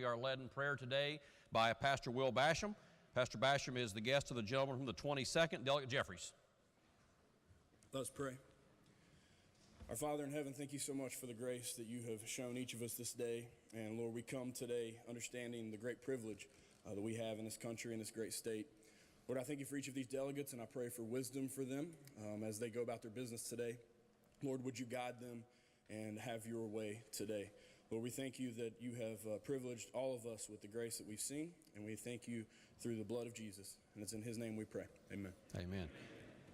We are led in prayer today by Pastor Will Basham. Pastor Basham is the guest of the gentleman from the 22nd, Delegate Jeffries. Let's pray. Our Father in heaven, thank you so much for the grace that you have shown each of us this day. And Lord, we come today understanding the great privilege that we have in this country, in this great state. Lord, I thank you for each of these delegates, and I pray for wisdom for them as they go about their business today. Lord, would you guide them and have your way today? Lord, we thank you that you have privileged all of us with the grace that we've seen, and we thank you through the blood of Jesus. And it's in his name we pray. Amen. Amen.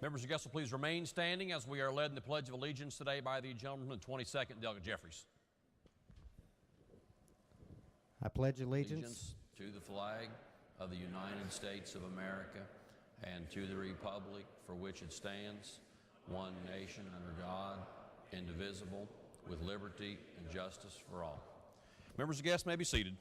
Members and guests will please remain standing as we are led in the Pledge of Allegiance today by the gentleman from the 22nd, Delegate Jeffries. I pledge allegiance to the flag of the United States of America and to the republic for which it stands, one nation under God, indivisible, with liberty and justice for all. Members and guests may be seated.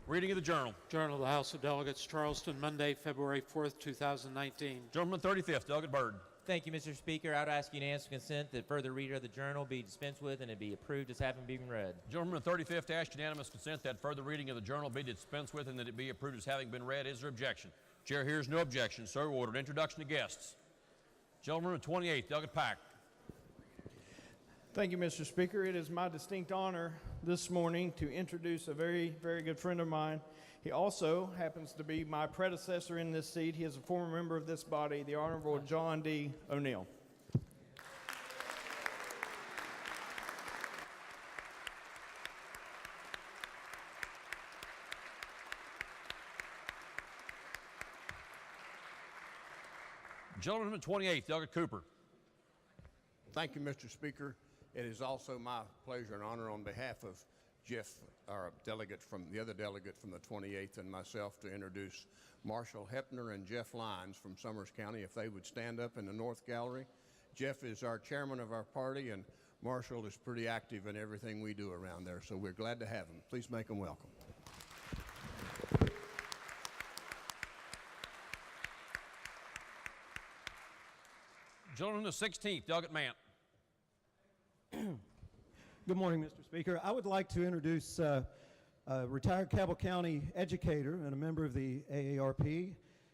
Reading of the Journal. Journal of the House of Delegates, Charleston, Monday, February 4th, 2019. Gentleman 35th, Delegate Byrd. Thank you, Mr. Speaker. I would ask unanimous consent that further reader of the Journal be dispensed with and it be approved as having been read. Gentleman 35th asked unanimous consent that further reading of the Journal be dispensed with and that it be approved as having been read. Is there objection? Chair hears no objection. So ordered. Introduction to guests. Gentleman 28th, Delegate Pack. Thank you, Mr. Speaker. It is my distinct honor this morning to introduce a very, very good friend of mine. He also happens to be my predecessor in this seat. He is a former member of this body, the Honorable John D. O'Neill. Gentleman 28th, Delegate Cooper. Thank you, Mr. Speaker. It is also my pleasure and honor on behalf of Jeff, our delegate from the other delegate from the 28th, and myself to introduce Marshall Hepner and Jeff Lyons from Summers County. If they would stand up in the North Gallery. Jeff is our chairman of our party, and Marshall is pretty active in everything we do around there, so we're glad to have him. Please make him welcome. Gentleman the 16th, Delegate Mant. Good morning, Mr. Speaker. I would like to introduce a retired Cabell County educator and a member of the AARP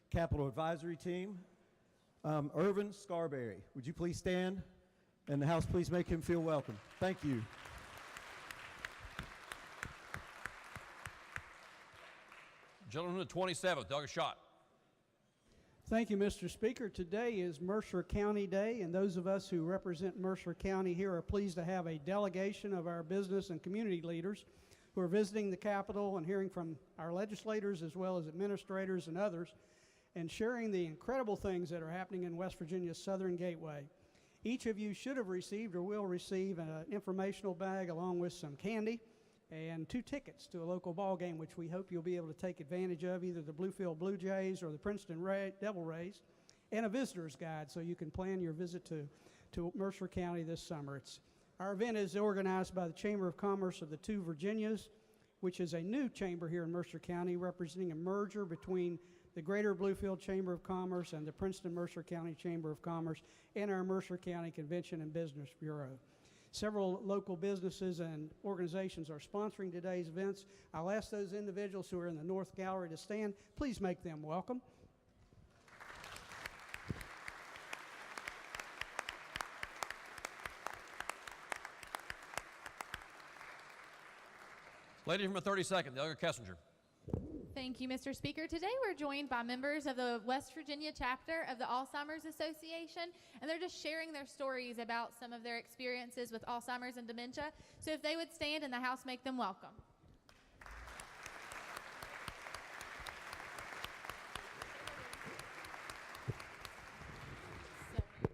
Capital Advisory Team, Irvin Scarberry. Would you please stand? And the House, please make him feel welcome. Thank you. Gentleman the 27th, Delegate Schott. Thank you, Mr. Speaker. Today is Mercer County Day, and those of us who represent Mercer County here are pleased to have a delegation of our business and community leaders who are visiting the Capitol and hearing from our legislators as well as administrators and others and sharing the incredible things that are happening in West Virginia's Southern Gateway. Each of you should have received or will receive an informational bag along with some candy and 2 tickets to a local ball game, which we hope you'll be able to take advantage of, either the Bluefield Blue Jays or the Princeton Devil Rays, and a visitor's guide so you can plan your visit to Mercer County this summer. Our event is organized by the Chamber of Commerce of the Two Virginias, which is a new chamber here in Mercer County representing a merger between the Greater Bluefield Chamber of Commerce and the Princeton-Mercer County Chamber of Commerce and our Mercer County Convention and Business Bureau. Several local businesses and organizations are sponsoring today's events. I'll ask those individuals who are in the North Gallery to stand. Please make them welcome. Lady from the 32nd, Delegate Kessinger. Thank you, Mr. Speaker. Today we're joined by members of the West Virginia chapter of the Alzheimer's Association, and they're just sharing their stories about some of their experiences with Alzheimer's and dementia. So if they would stand and the House make them welcome.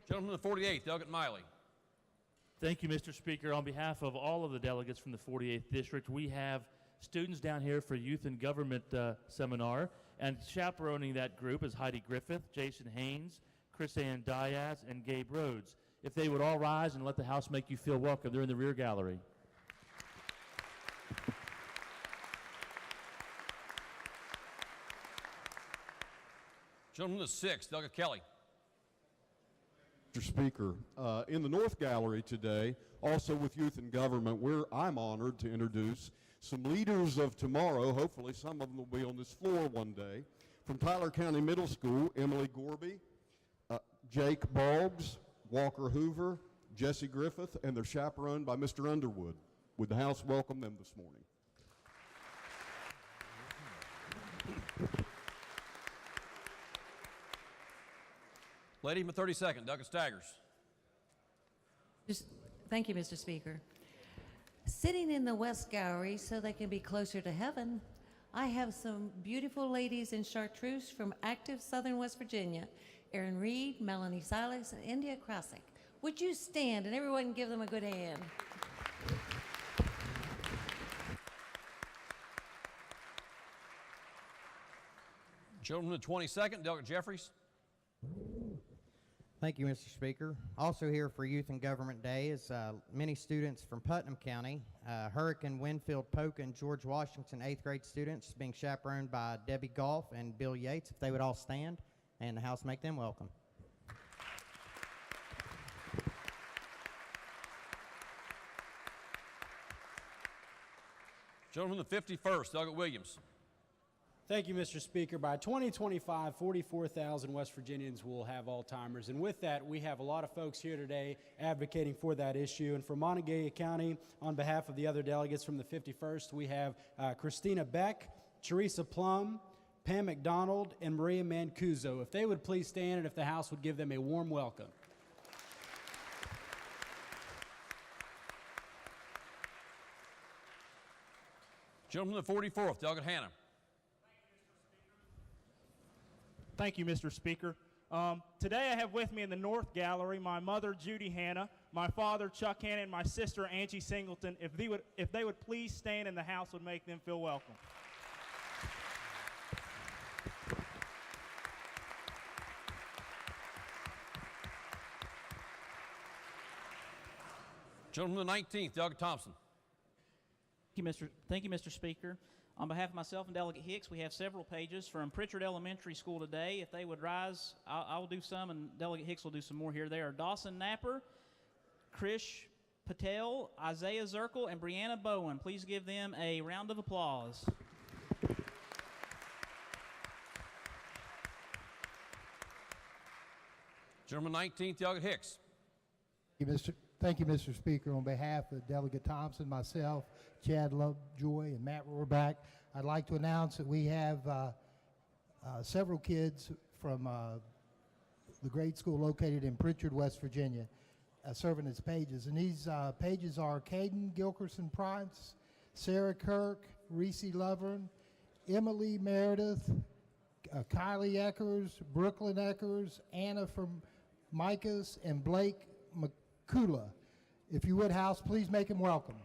Gentleman the 48th, Delegate Miley. Thank you, Mr. Speaker. On behalf of all of the delegates from the 48th District, we have students down here for Youth and Government Seminar, and chaperoning that group is Heidi Griffith, Jason Haynes, Chris Ann Diaz, and Gabe Rhodes. If they would all rise and let the House make you feel welcome, they're in the rear gallery. Gentleman the 6th, Delegate Kelly. Mr. Speaker. In the North Gallery today, also with Youth and Government, I'm honored to introduce some leaders of tomorrow. Hopefully some of them will be on this floor one day. From Tyler County Middle School, Emily Gorby, Jake Boggs, Walker Hoover, Jesse Griffith, and they're chaperoned by Mr. Underwood. Would the House welcome them this morning? Lady in the 32nd, Douglas Staggers. Thank you, Mr. Speaker. Sitting in the West Gallery so they can be closer to heaven, I have some beautiful ladies in chartreuse from active Southern West Virginia, Erin Reed, Melanie Silas, and India Krasik. Would you stand and everyone give them a good hand? Gentleman in the 22nd, Delegate Jeffries. Thank you, Mr. Speaker. Also here for Youth and Government Day is many students from Putnam County, Hurricane Winfield Polk and George Washington 8th grade students being chaperoned by Debbie Goff and Bill Yates. If they would all stand and the House make them welcome. Gentleman in the 51st, Delegate Williams. Thank you, Mr. Speaker. By 2025, 44,000 West Virginians will have Alzheimer's. And with that, we have a lot of folks here today advocating for that issue. And for Montague County, on behalf of the other delegates from the 51st, we have Christina Beck, Teresa Plum, Pam McDonald, and Maria Mancuso. If they would please stand and if the House would give them a warm welcome. Gentleman in the 44th, Delegate Hannah. Thank you, Mr. Speaker. Today I have with me in the North Gallery my mother, Judy Hanna, my father, Chuck Hanna, and my sister, Angie Singleton. If they would please stand and the House would make them feel welcome. Gentleman in the 19th, Delegate Thompson. Thank you, Mr. Speaker. On behalf of myself and Delegate Hicks, we have several pages from Pritchard Elementary School today. If they would rise, I will do some, and Delegate Hicks will do some more here. They are Dawson Napper, Krish Patel, Isaiah Zirkle, and Brianna Bowen. Please give them a round of applause. Gentleman 19th, Delegate Hicks. Thank you, Mr. Speaker. On behalf of Delegate Thompson, myself, Chad Lovejoy, and Matt Rohrback, I'd like to announce that we have several kids from the grade school located in Pritchard, West Virginia, serving as pages. And these pages are Caden Gilkerson Price, Sarah Kirk, Reese Lovern, Emily Meredith, Kylie Eckers, Brooklyn Eckers, Anna from Micahs, and Blake McCula. If you would, House, please make him welcome.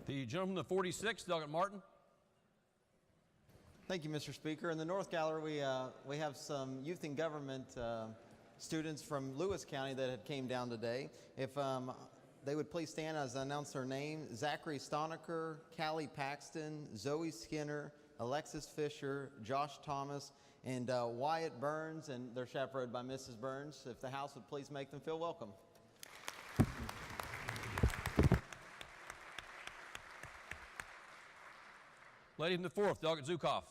The gentleman in the 46th, Delegate Martin. Thank you, Mr. Speaker. In the North Gallery, we have some youth and government students from Lewis County that had came down today. If they would please stand as I announce their name: Zachary Stonecker, Callie Paxton, Zoe Skinner, Alexis Fisher, Josh Thomas, and Wyatt Burns, and they're chaperoned by Mrs. Burns. If the House would please make them feel welcome. Lady in the 4th, Delegate Zukoff.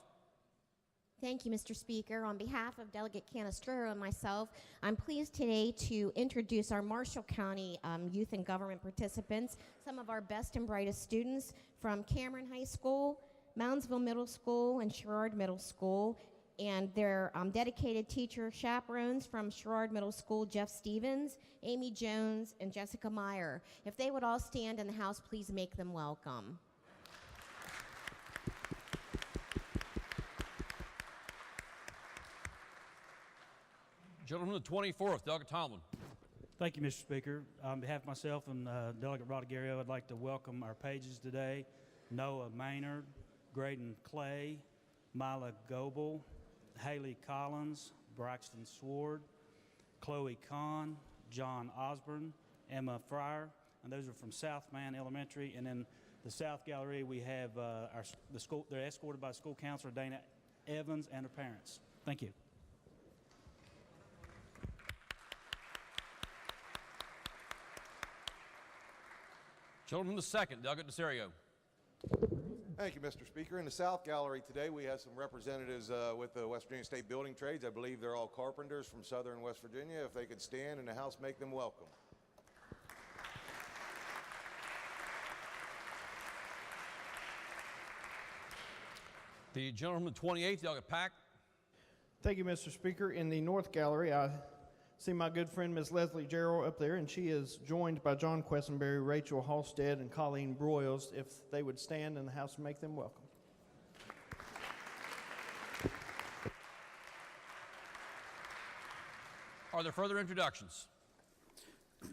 Thank you, Mr. Speaker. On behalf of Delegate Canistro and myself, I'm pleased today to introduce our Marshall County youth and government participants, some of our best and brightest students from Cameron High School, Moundsville Middle School, and Sherrard Middle School, and their dedicated teacher chaperones from Sherrard Middle School, Jeff Stevens, Amy Jones, and Jessica Meyer. If they would all stand in the House, please make them welcome. Gentleman in the 24th, Delegate Tomlin. Thank you, Mr. Speaker. On behalf of myself and Delegate Rodriguez, I'd like to welcome our pages today: Noah Maynard, Graydon Clay, Mila Goebel, Haley Collins, Braxton Sword, Chloe Kahn, John Osborne, Emma Fryer, and those are from South Man Elementary. And then The South Gallery, we have the school. They're escorted by school counselor Dana Evans and her parents. Thank you. Children, the second, Delegate Desario. Thank you, Mr. Speaker. In the South Gallery today, we have some representatives with the West Virginia State Building Trades. I believe they're all carpenters from southern West Virginia. If they could stand and the House make them welcome. The gentleman, 28th, Delegate Pack. Thank you, Mr. Speaker. In the North Gallery, I see my good friend Ms. Leslie Gerald up there, and she is joined by John Quessenberry, Rachel Halstead, and Colleen Broyles. If they would stand and the House make them welcome. Are there further introductions?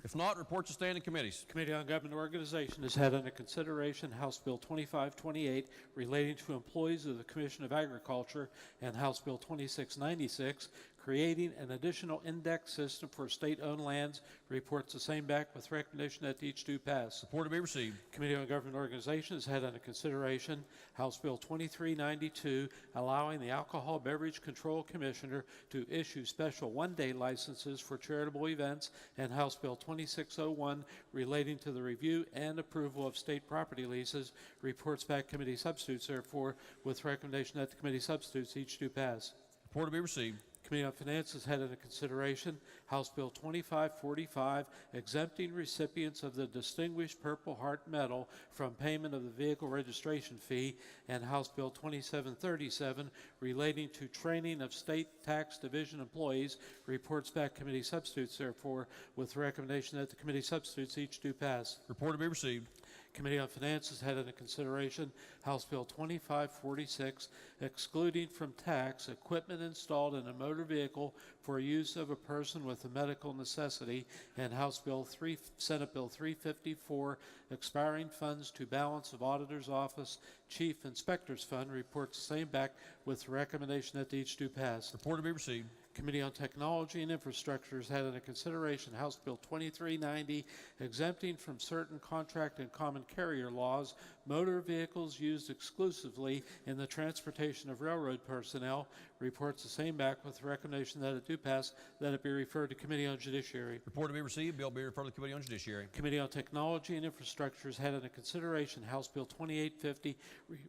If not, reports to standing committees. Committee on Government Organization has had under consideration House Bill 2528 relating to employees of the Commission of Agriculture and House Bill 2696 creating an additional index system for state-owned lands. Reports the same back with recommendation that each do pass. Report to be received. Committee on Government Organization has had under consideration House Bill 2392 allowing the Alcohol Beverage Control Commissioner to issue special one-day licenses for charitable events, and House Bill 2601 relating to the review and approval of state property leases. Reports back committee substitutes, therefore, with recommendation that the committee substitutes each do pass. Report to be received. Committee on Finance has had under consideration House Bill 2545 exempting recipients of the Distinguished Purple Heart Medal from payment of the vehicle registration fee, and House Bill 2737 relating to training of State Tax Division employees. Reports back committee substitutes, therefore, with recommendation that the committee substitutes each do pass. Report to be received. Committee on Finance has had under consideration House Bill 2546 excluding from tax equipment installed in a motor vehicle for use of a person with a medical necessity, and Senate Bill 354 expiring funds to balance of Auditor's Office Chief Inspector's Fund. Reports the same back with recommendation that each do pass. Report to be received. Committee on Technology and Infrastructure has had under consideration House Bill 2390 exempting from certain contract and common carrier laws motor vehicles used exclusively in the transportation of railroad personnel. Reports the same back with the recommendation that it do pass, that it be referred to Committee on Judiciary. Report to be received. Bill be referred to the Committee on Judiciary. Committee on Technology and Infrastructure has had under consideration House Bill 2850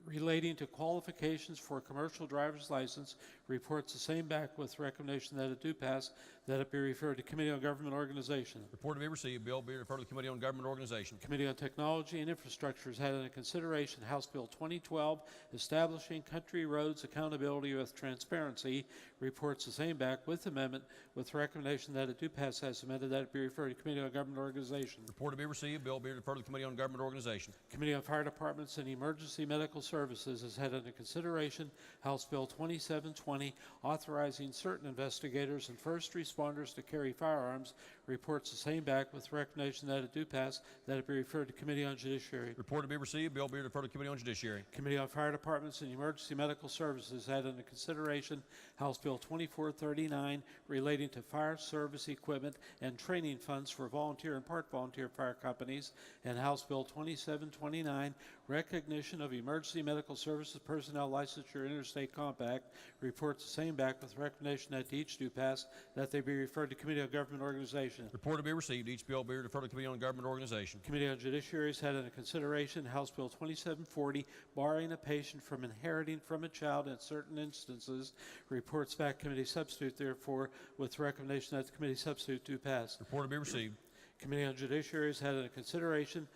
relating to qualifications for a commercial driver's license. Reports the same back with recommendation that it do pass, that it be referred to Committee on Government Organization. Report to be received. Bill be referred to the Committee on Government Organization. Committee on Technology and Infrastructure has had under consideration House Bill 2012 establishing country roads accountability with transparency. Reports the same back with amendment with recommendation that it do pass as amended, that it be referred to Committee on Government Organization. Report to be received. Bill be referred to the Committee on Government Organization. Committee on Fire Departments and Emergency Medical Services has had under consideration House Bill 2720 authorizing certain investigators and first responders to carry firearms. Reports the same back with recommendation that it do pass, that it be referred to Committee on Judiciary. Report to be received. Bill be referred to Committee on Judiciary. Committee on Fire Departments and Emergency Medical Services had under consideration House Bill 2439 relating to fire service equipment and training funds for volunteer and part volunteer fire companies, and House Bill 2729 recognition of emergency medical services personnel licensure interstate compact. Reports the same back with recommendation that each do pass, that they be referred to Committee on Government Organization. Report to be received. Each bill be referred to Committee on Government Organization. Committee on Judiciary has had under consideration House Bill 2740 barring a patient from inheriting from a child in certain instances. Reports back committee substitute, therefore, with recommendation that the committee substitute do pass. Report to be received. Committee on Judiciary has had under consideration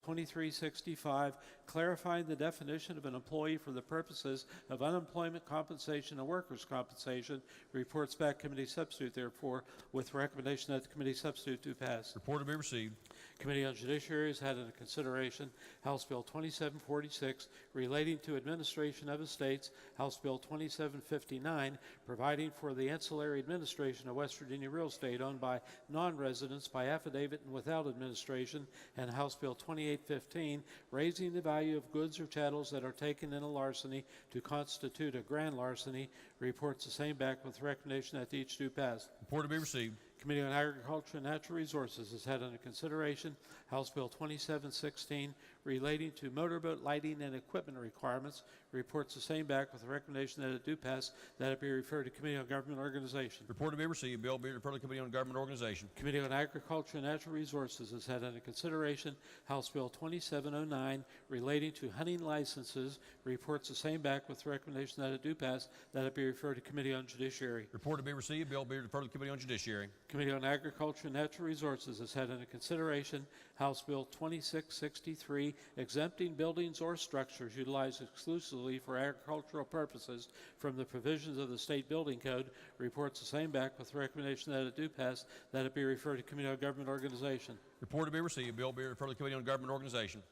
2365, clarifying the definition of an employee for the purposes of unemployment compensation and workers' compensation. Reports back committee substitute, therefore, with recommendation that the committee substitute do pass. Report to be received. Committee on Judiciary has had under consideration House Bill 2746 relating to administration of estates, House Bill 2759 providing for the ancillary administration of West Virginia real estate owned by non-residents by affidavit and without administration, and House Bill 2815 raising the value of goods or chattels that are taken in a larceny to constitute a grand larceny. Reports the same back with recommendation that each do pass. Report to be received. Committee on Agriculture and Natural Resources has had under consideration House Bill 2716 relating to motorboat lighting and equipment requirements. Reports the same back with the recommendation that it do pass, that it be referred to Committee on Government Organization. Report to be received. Bill be referred to the Committee on Government Organization. Committee on Agriculture and Natural Resources has had under consideration House Bill 2709 relating to hunting licenses. Reports the same back with the recommendation that it do pass, that it be referred to Committee on Judiciary. Report to be received. Bill be referred to the Committee on Judiciary. Committee on Agriculture and Natural Resources has had under consideration House Bill 2663 exempting buildings or structures utilized exclusively for agricultural purposes from the provisions of the State Building Code. Reports the same back with the recommendation that it do pass, that it be referred to Committee on Government Organization. Report to be received. Bill be referred to the Committee on Government Organization.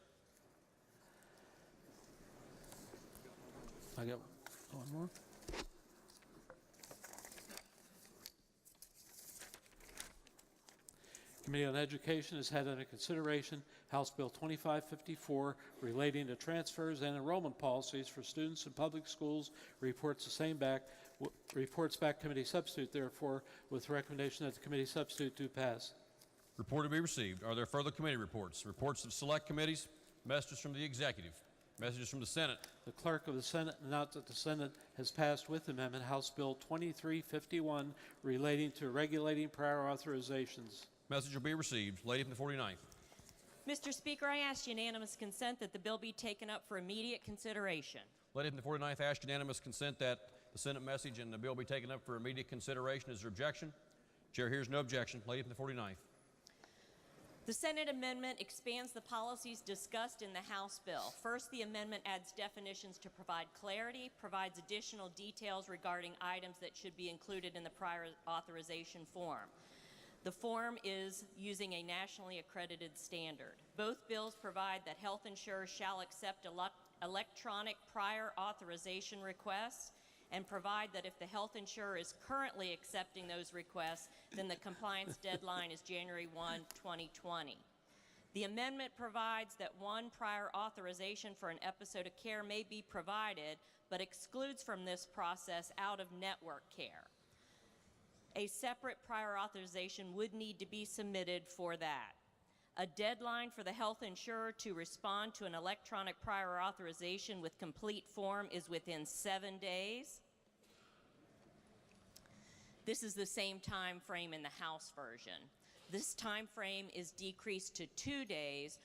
I got one more. Committee on Education has had under consideration House Bill 2554 relating to transfers and enrollment policies for students in public schools. Reports the same back. Reports back committee substitute, therefore, with recommendation that the committee substitute do pass. Report to be received. Are there further committee reports? Reports of select committees, messages from the executive, messages from the Senate. The clerk of the Senate announced that the Senate has passed with amendment House Bill 2351 relating to regulating prior authorizations. Message will be received. Lady from the 49th. Mr. Speaker, I ask unanimous consent that the bill be taken up for immediate consideration. Lady from the 49th asked unanimous consent that the Senate message and the bill be taken up for immediate consideration. Is there objection? Chair hears no objection. Lady from the 49th. The Senate amendment expands the policies discussed in the House bill. First, the amendment adds definitions to provide clarity, provides additional details regarding items that should be included in the prior authorization form. The form is using a nationally accredited standard. Both bills provide that health insurers shall accept electronic prior authorization requests and provide that if the health insurer is currently accepting those requests, then the compliance deadline is January 1, 2020. The amendment provides that one prior authorization for an episode of care may be provided, but excludes from this process out-of-network care. A separate prior authorization would need to be submitted for that. A deadline for the health insurer to respond to an electronic prior authorization with complete form is within 7 days. This is the same time frame in the House version. This time frame is decreased to 2 days,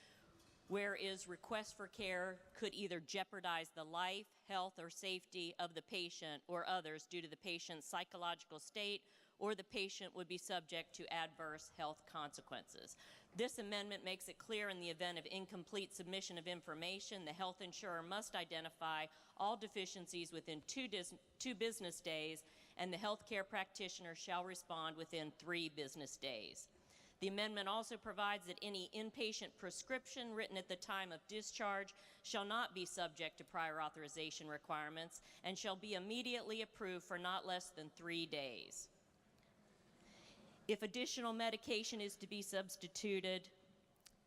whereas requests for care could either jeopardize the life, health, or safety of the patient or others due to the patient's psychological state, or the patient would be subject to adverse health consequences. This amendment makes it clear in the event of incomplete submission of information, the health insurer must identify all deficiencies within 2 business days, and the healthcare practitioner shall respond within 3 business days. The amendment also provides that any inpatient prescription written at the time of discharge shall not be subject to prior authorization requirements and shall be immediately approved for not less than 3 days. If additional medication is to be substituted,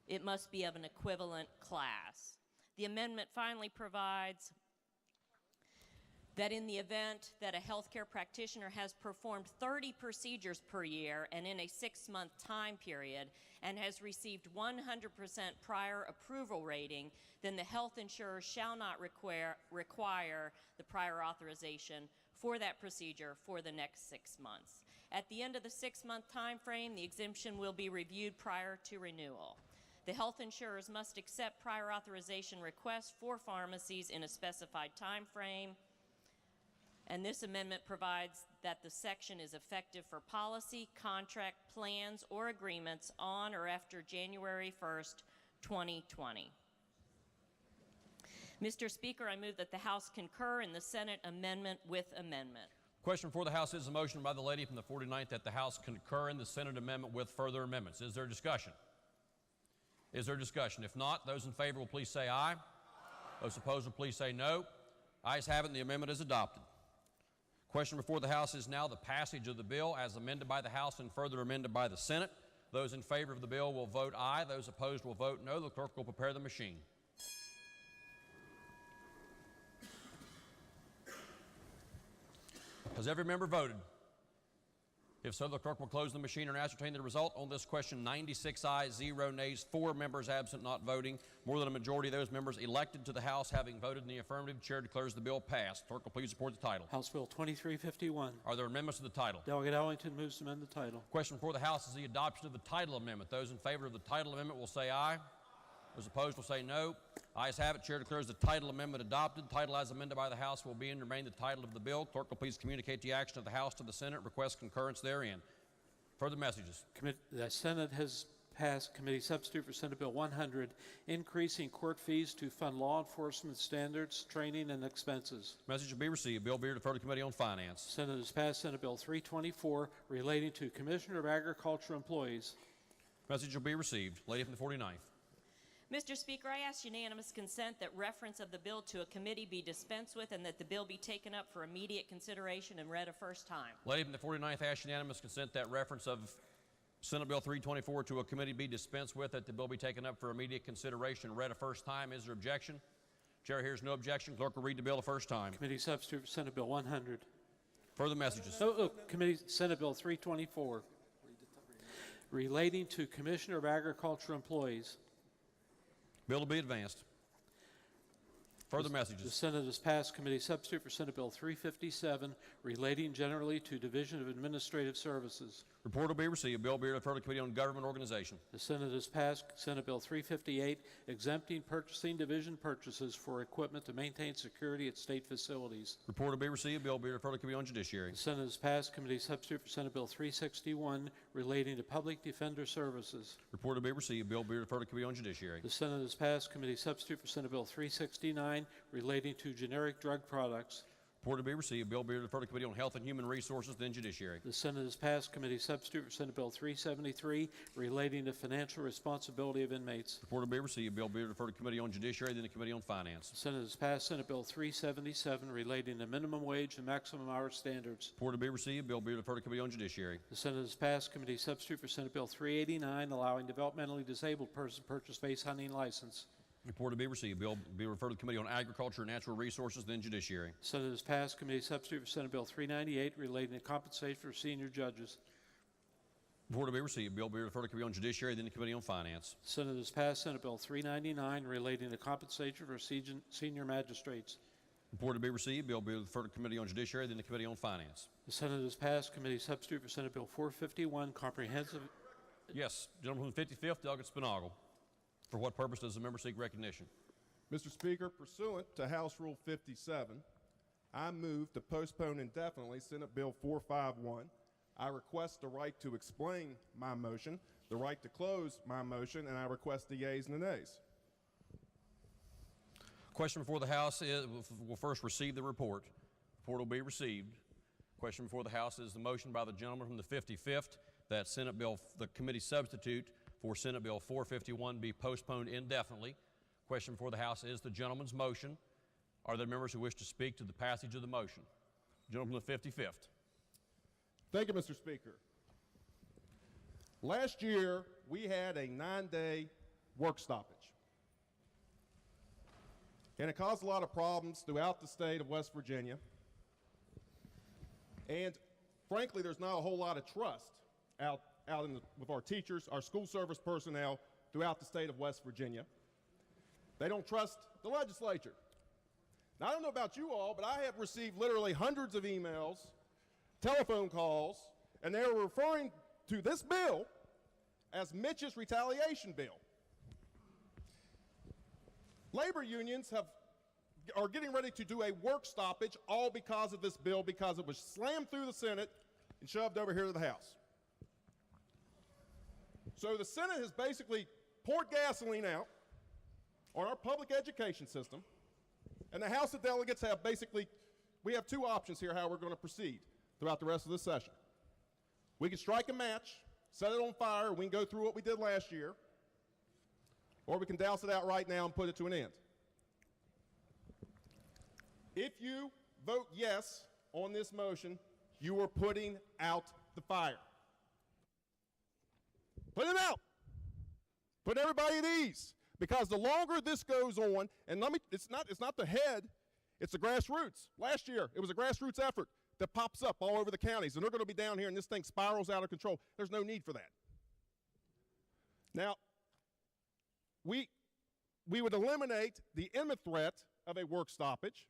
it must be of an equivalent class. The amendment finally provides that in the event that a healthcare practitioner has performed 30 procedures per year and in a 6-month time period and has received 100% prior approval rating, then the health insurer shall not require the prior authorization for that procedure for the next 6 months. At the end of the 6-month time frame, the exemption will be reviewed prior to renewal. The health insurers must accept prior authorization requests for pharmacies in a specified time frame, and this amendment provides that the section is effective for policy, contract, plans, or agreements on or after January 1st, 2020. Mr. Speaker, I move that the House concur in the Senate amendment with amendment. Question before the House is a motion by the lady from the 49th that the House concur in the Senate amendment with further amendments. Is there discussion? Is there discussion? If not, those in favor will please say aye. Those opposed will please say no. Ayes have it, and the amendment is adopted. Question before the House is now the passage of the bill as amended by the House and further amended by the Senate. Those in favor of the bill will vote aye. Those opposed will vote no. The clerk will prepare the machine. Has every member voted? If so, the clerk will close the machine and ascertain the result. On this question, 96 ayes, 0 nays, 4 members absent not voting. More than a majority of those members elected to the House having voted in the affirmative, chair declares the bill passed. Clerk will please report the title. House Bill 2351. Are there amendments to the title? Delegate Ellington moves to amend the title. Question before the House is the adoption of the title amendment. Those in favor of the title amendment will say aye. Those opposed will say no. Ayes have it. Chair declares the title amendment adopted. Title as amended by the House will be and remain the title of the bill. Clerk will please communicate the action of the House to the Senate. Request concurrence therein. Further messages. The Senate has passed Committee Substitute for Senate Bill 100, increasing court fees to fund law enforcement standards, training, and expenses. Message will be received. Bill be referred to Committee on Finance. Senate has passed Senate Bill 324, relating to Commissioner of Agriculture employees. Message will be received. Lady from the 49th. Mr. Speaker, I ask unanimous consent that reference of the bill to a committee be dispensed with and that the bill be taken up for immediate consideration and read a first time. Lady from the 49th asks unanimous consent that reference of Senate Bill 324 to a committee be dispensed with, that the bill be taken up for immediate consideration and read a first time. Is there objection? Chair hears no objection. Clerk will read the bill a first time. Committee Substitute for Senate Bill 100. Further messages. Committee Senate Bill 324, relating to Commissioner of Agriculture employees. Bill will be advanced. Further The messages. Senate has passed Committee Substitute for Senate Bill 357, relating generally to Division of Administrative Services. Report will be received. Bill will be referred to Committee on Government Organization. The Senate has passed Senate Bill 358, exempting purchasing division purchases for equipment to maintain security at state facilities. Report will be received. Bill will be referred to Committee on Judiciary. The Senate has passed Committee Substitute for Senate Bill 361, relating to Public Defender Services. Report will be received. Bill will be referred to Committee on Judiciary. The Senate has passed Committee Substitute for Senate Bill 369, relating to generic drug products. Report will be received. Bill will be referred to Committee on Health and Human Resources, then Judiciary. The Senate has passed Committee Substitute for Senate Bill 373, relating to financial responsibility of inmates. Report will be received. Bill will be referred to Committee on Judiciary, then the Committee on Finance. The Senate has passed Senate Bill 377, relating to minimum wage and maximum hour standards. Report will be received. Bill will be referred to Committee on Judiciary. The Senate has passed Committee Substitute for Senate Bill 389, allowing developmentally disabled persons purchase-based hunting license. Report to be received. Bill will be referred to the Committee on Agriculture and Natural Resources, then Judiciary. The Senate has passed Committee Substitute for Senate Bill 398, relating to compensation for senior judges. Report to be received. Bill will be referred to Committee on Judiciary, then the Committee on Finance. The Senate has passed Senate Bill 399, relating to compensation for senior magistrates. Report to be received. Bill will be referred to Committee on Judiciary, then the Committee on Finance. The Senate has passed Committee Substitute for Senate Bill 451, comprehensive. Yes, gentleman from the 55th, Delegate Spinagle. For what purpose does the member seek recognition? Mr. Speaker, pursuant to House Rule 57, I move to postpone indefinitely Senate Bill 451. I request the right to explain my motion, the right to close my motion, and I request the yeas and the nays. Question before the House is, we'll first receive the report. Report will be received. Question before the House is the motion by the gentleman from the 55th that Senate Bill, the committee substitute for Senate Bill 451 be postponed indefinitely. Question before the House is the gentleman's motion. Are there members who wish to speak to the passage of the motion? Gentleman from the 55th. Thank you, Mr. Speaker. Last year, we had a 9-day work stoppage. And it caused a lot of problems throughout the state of West Virginia. And frankly, there's not a whole lot of trust out with our teachers, our school service personnel throughout the state of West Virginia. They don't trust the legislature. Now, I don't know about you all, but I have received literally hundreds of emails, telephone calls, and they're referring to this bill as Mitch's retaliation bill. Labor unions are getting ready to do a work stoppage all because of this bill, because it was slammed through the Senate and shoved over here to the House. So the Senate has basically poured gasoline out on our public education system, and the House of Delegates have we have two options here how we're going to proceed throughout the rest of this session. We can strike a match, set it on fire, we can go through what we did last year, or we can douse it out right now and put it to an end. If you vote yes on this motion, you are putting out the fire. Put it out. Put everybody at ease. Because the longer this goes on, and it's not the head, it's the grassroots. Last year, it was a grassroots effort that pops up all over the counties, and they're going to be down here and this thing spirals out of control. There's no need for that. Now, we would eliminate the imminent threat of a work stoppage.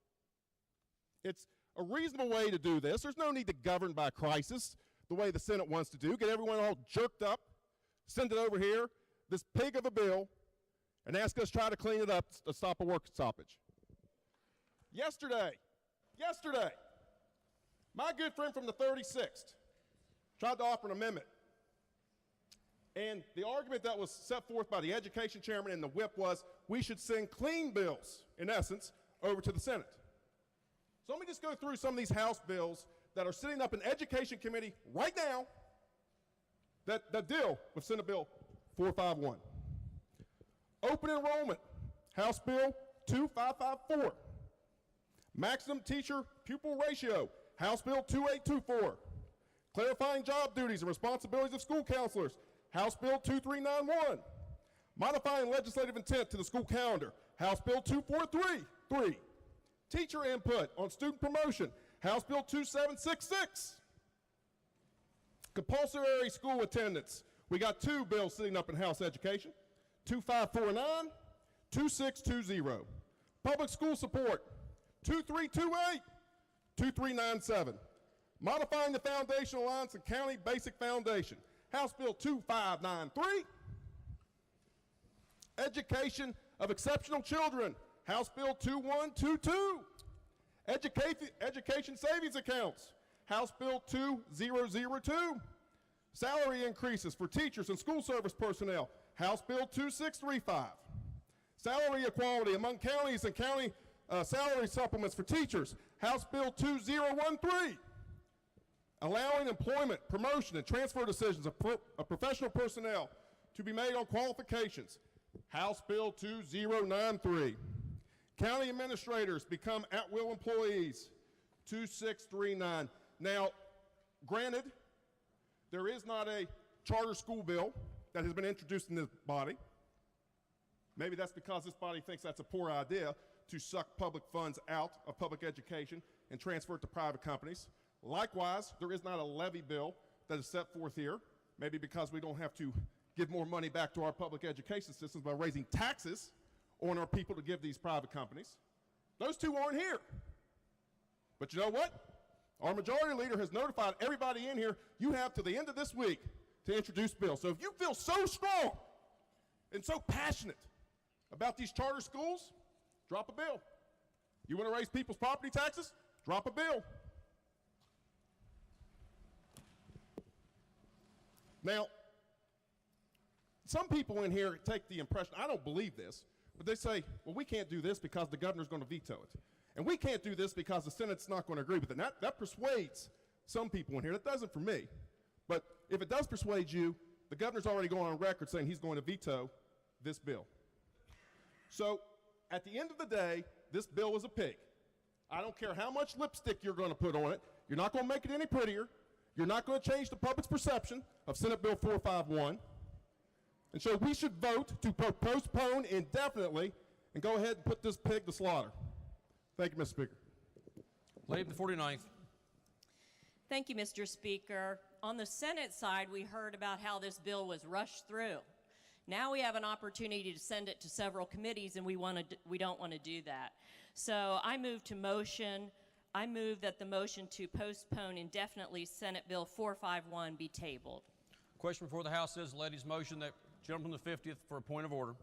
It's a reasonable way to do this. There's no need to govern by crisis the way the Senate wants to do. Get everyone all jerked up, send it over here, this pig of a bill, and ask us to try to clean it up to stop a work stoppage. Yesterday, my good friend from the 36th tried to offer an amendment. And the argument that was set forth by the education chairman and the whip was we should send clean bills, in essence, over to the Senate. So let me just go through some of these House bills that are sitting up in Education Committee right now that deal with Senate Bill 451. Open enrollment, House Bill 2554. Maximum teacher pupil ratio, House Bill 2824. Clarifying job duties and responsibilities of school counselors, House Bill 2391. Modifying legislative intent to the school calendar, House Bill 2433. Teacher input on student promotion, House Bill 2766. Compulsory school attendance, we got two bills sitting up in House Education, 2549, 2620. Public school support, 2328, 2397. Modifying the foundation allowance and county basic foundation, House Bill 2593. Education of exceptional children, House Bill 2122. Education savings accounts, House Bill 2002. Salary increases for teachers and school service personnel, House Bill 2635. Salary equality among counties and county salary supplements for teachers, House Bill 2013. Allowing employment, promotion, and transfer decisions of professional personnel to be made on qualifications, House Bill 2093. County administrators become at-will employees, 2639. Now, granted, there is not a charter school bill that has been introduced in this body. Maybe that's because this body thinks that's a poor idea to suck public funds out of public education and transfer it to private companies. Likewise, there is not a levy bill that is set forth here, maybe because we don't have to give more money back to our public education systems by raising taxes on our people to give these private companies. Those two aren't here. But you know what? Our majority leader has notified everybody in here, you have to the end of this week to introduce bills. So if you feel so strong and so passionate about these charter schools, drop a bill. You want to raise people's property taxes? Drop a bill. Now, some people in here take the impression, I don't believe this, but they say, well, we can't do this because the governor's going to veto it. And we can't do this because the Senate's not going to agree with it. And that persuades some people in here. That doesn't for me. But if it does persuade you, the governor's already going on record saying he's going to veto this bill. So at the end of the day, this bill is a pig. I don't care how much lipstick you're going to put on it. You're not going to make it any prettier. You're not going to change the public's perception of Senate Bill 451. And so we should vote to postpone indefinitely and go ahead and put this pig to slaughter. Thank you, Mr. Speaker. Lady from the 49th. Thank you, Mr. Speaker. On the Senate side, we heard about how this bill was rushed through. Now we have an opportunity to send it to several committees, and we don't want to do that. So I move that the motion to postpone indefinitely Senate Bill 451 be tabled. Question before the House is the lady's motion that gentleman from the 50th for a point of order.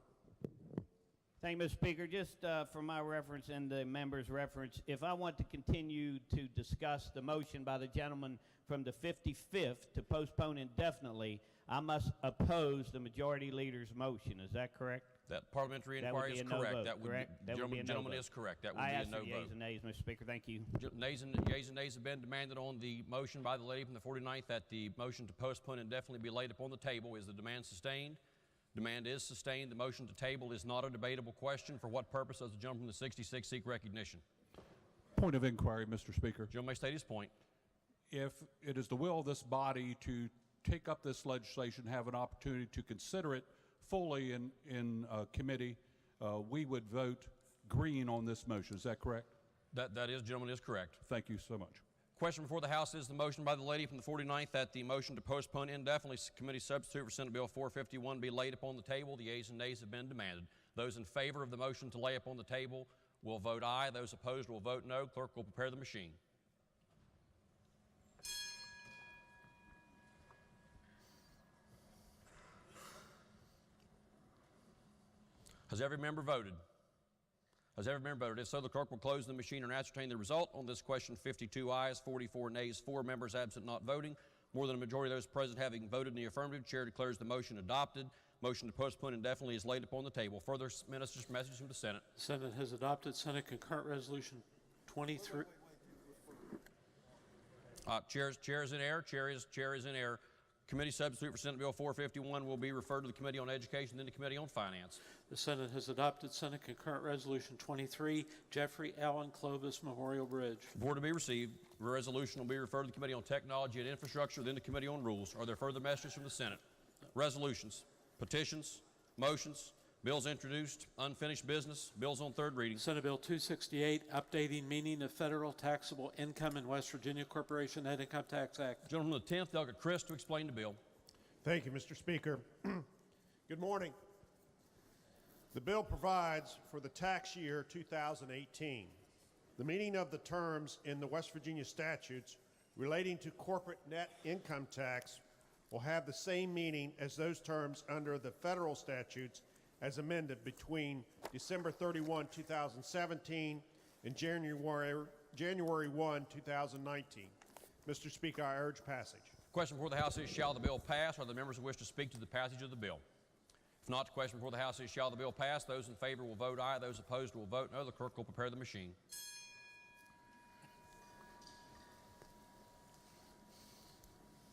Thank you, Mr. Speaker. Just for my reference and the member's reference, if I want to continue to discuss the motion by the gentleman from the 55th to postpone indefinitely, I must oppose the majority leader's motion. Is that correct? That parliamentary inquiry is correct. That would be gentleman is correct. That would be a no vote. Yeas and nays, Mr. Speaker. Thank you. Yeas and nays have been demanded on the motion by the lady from the 49th that the motion to postpone indefinitely be laid upon the table. Is the demand sustained? Demand is sustained. The motion to table is not a debatable question. For what purpose does the gentleman from the 66 seek recognition? Point of inquiry, Mr. Speaker. Gentleman may state his point. If it is the will of this body to take up this legislation, have an opportunity to consider it fully in committee, we would vote green on this motion. Is that correct? That is, gentleman, is correct. Thank you so much. Question before the House is the motion by the lady from the 49th that the motion to postpone indefinitely committee substitute for Senate Bill 451 be laid upon the table. The ayes and nays have been demanded. Those in favor of the motion to lay upon the table will vote aye. Those opposed will vote no. Clerk will prepare the machine. Has every member voted? Has every member voted? If so, the clerk will close the machine and ascertain the result. On this question, 52 ayes, 44 nays, 4 members absent not voting. More than a majority of those present having voted in the affirmative, Chair declares the motion adopted. Motion to postpone indefinitely is laid upon the table. Further message from the Senate. The Senate has adopted Senate Concurrent Resolution 23. Chair is in error. Chair is in error. Committee substitute for Senate Bill 451 will be referred to the Committee on Education, then the Committee on Finance. The Senate has adopted Senate Concurrent Resolution 23, Jeffrey Allen Clovis Memorial Bridge. Before to be received, the resolution will be referred to the Committee on Technology and Infrastructure, then the Committee on Rules. Are there further messages from the Senate? Resolutions, petitions, motions, bills introduced, unfinished business, bills on third reading. Senate Bill 268, updating meaning of federal taxable income in West Virginia Corporation Net Income Tax Act. Gentleman from the 10th, Delegate Chris, to explain the bill. Thank you, Mr. Speaker. Good morning. The bill provides for the tax year 2018. The meaning of the terms in the West Virginia statutes relating to corporate net income tax will have the same meaning as those terms under the federal statutes as amended between December 31, 2017 and January 1, 2019. Mr. Speaker, I urge passage. Question before the House is, shall the bill pass? Are there members who wish to speak to the passage of the bill? If not, the question before the House is, shall the bill pass? Those in favor will vote aye. Those opposed will vote no. The clerk will prepare the machine.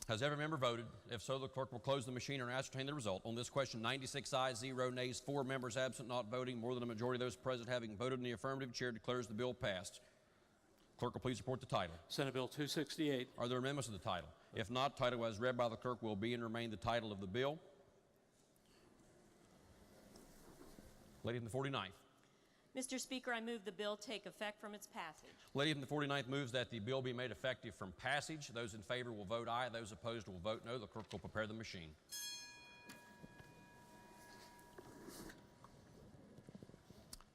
Has every member voted? If so, the clerk will close the machine and ascertain the result. On this question, 96 ayes, 0 nays, 4 members absent not voting. More than a majority of those present having voted in the affirmative, Chair declares the bill passed. Clerk will please report the title. Senate Bill 268. Are there amendments to the title? If not, title as read by the clerk will be and remain the title of the bill. Lady from the 49th. Mr. Speaker, I move the bill take effect from its passage. Lady from the 49th moves that the bill be made effective from passage. Those in favor will vote aye. Those opposed will vote no. The clerk will prepare the machine.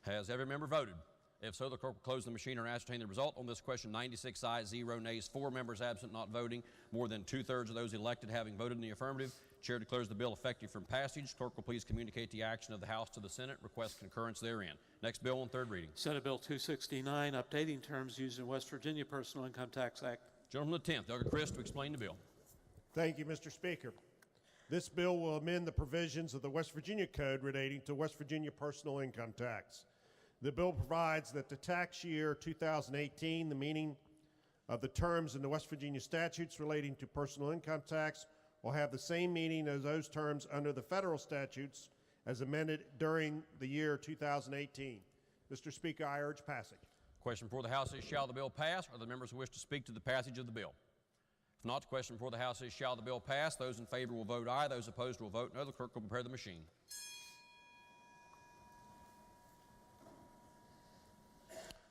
Has every member voted? If so, the clerk will close the machine and ascertain the result. On this question, 96 ayes, 0 nays, 4 members absent not voting. More than 2/3 of those elected having voted in the affirmative. Chair declares the bill effective from passage. Clerk will please communicate the action of the House to the Senate. Request concurrence therein. Next bill on third reading. Senate Bill 269, updating terms used in West Virginia Personal Income Tax Act. Gentleman from the 10th, Delegate Chris, to explain the bill. Thank you, Mr. Speaker. This bill will amend the provisions of the West Virginia Code relating to West Virginia personal income tax. The bill provides that the tax year 2018, the meaning of the terms in the West Virginia statutes relating to personal income tax, will have the same meaning as those terms under the federal statutes as amended during the year 2018. Mr. Speaker, I urge passage. Question before the House is, shall the bill pass? Are there members who wish to speak to the passage of the bill? If not, the question before the House is, shall the bill pass? Those in favor will vote aye. Those opposed will vote no. The clerk will prepare the machine.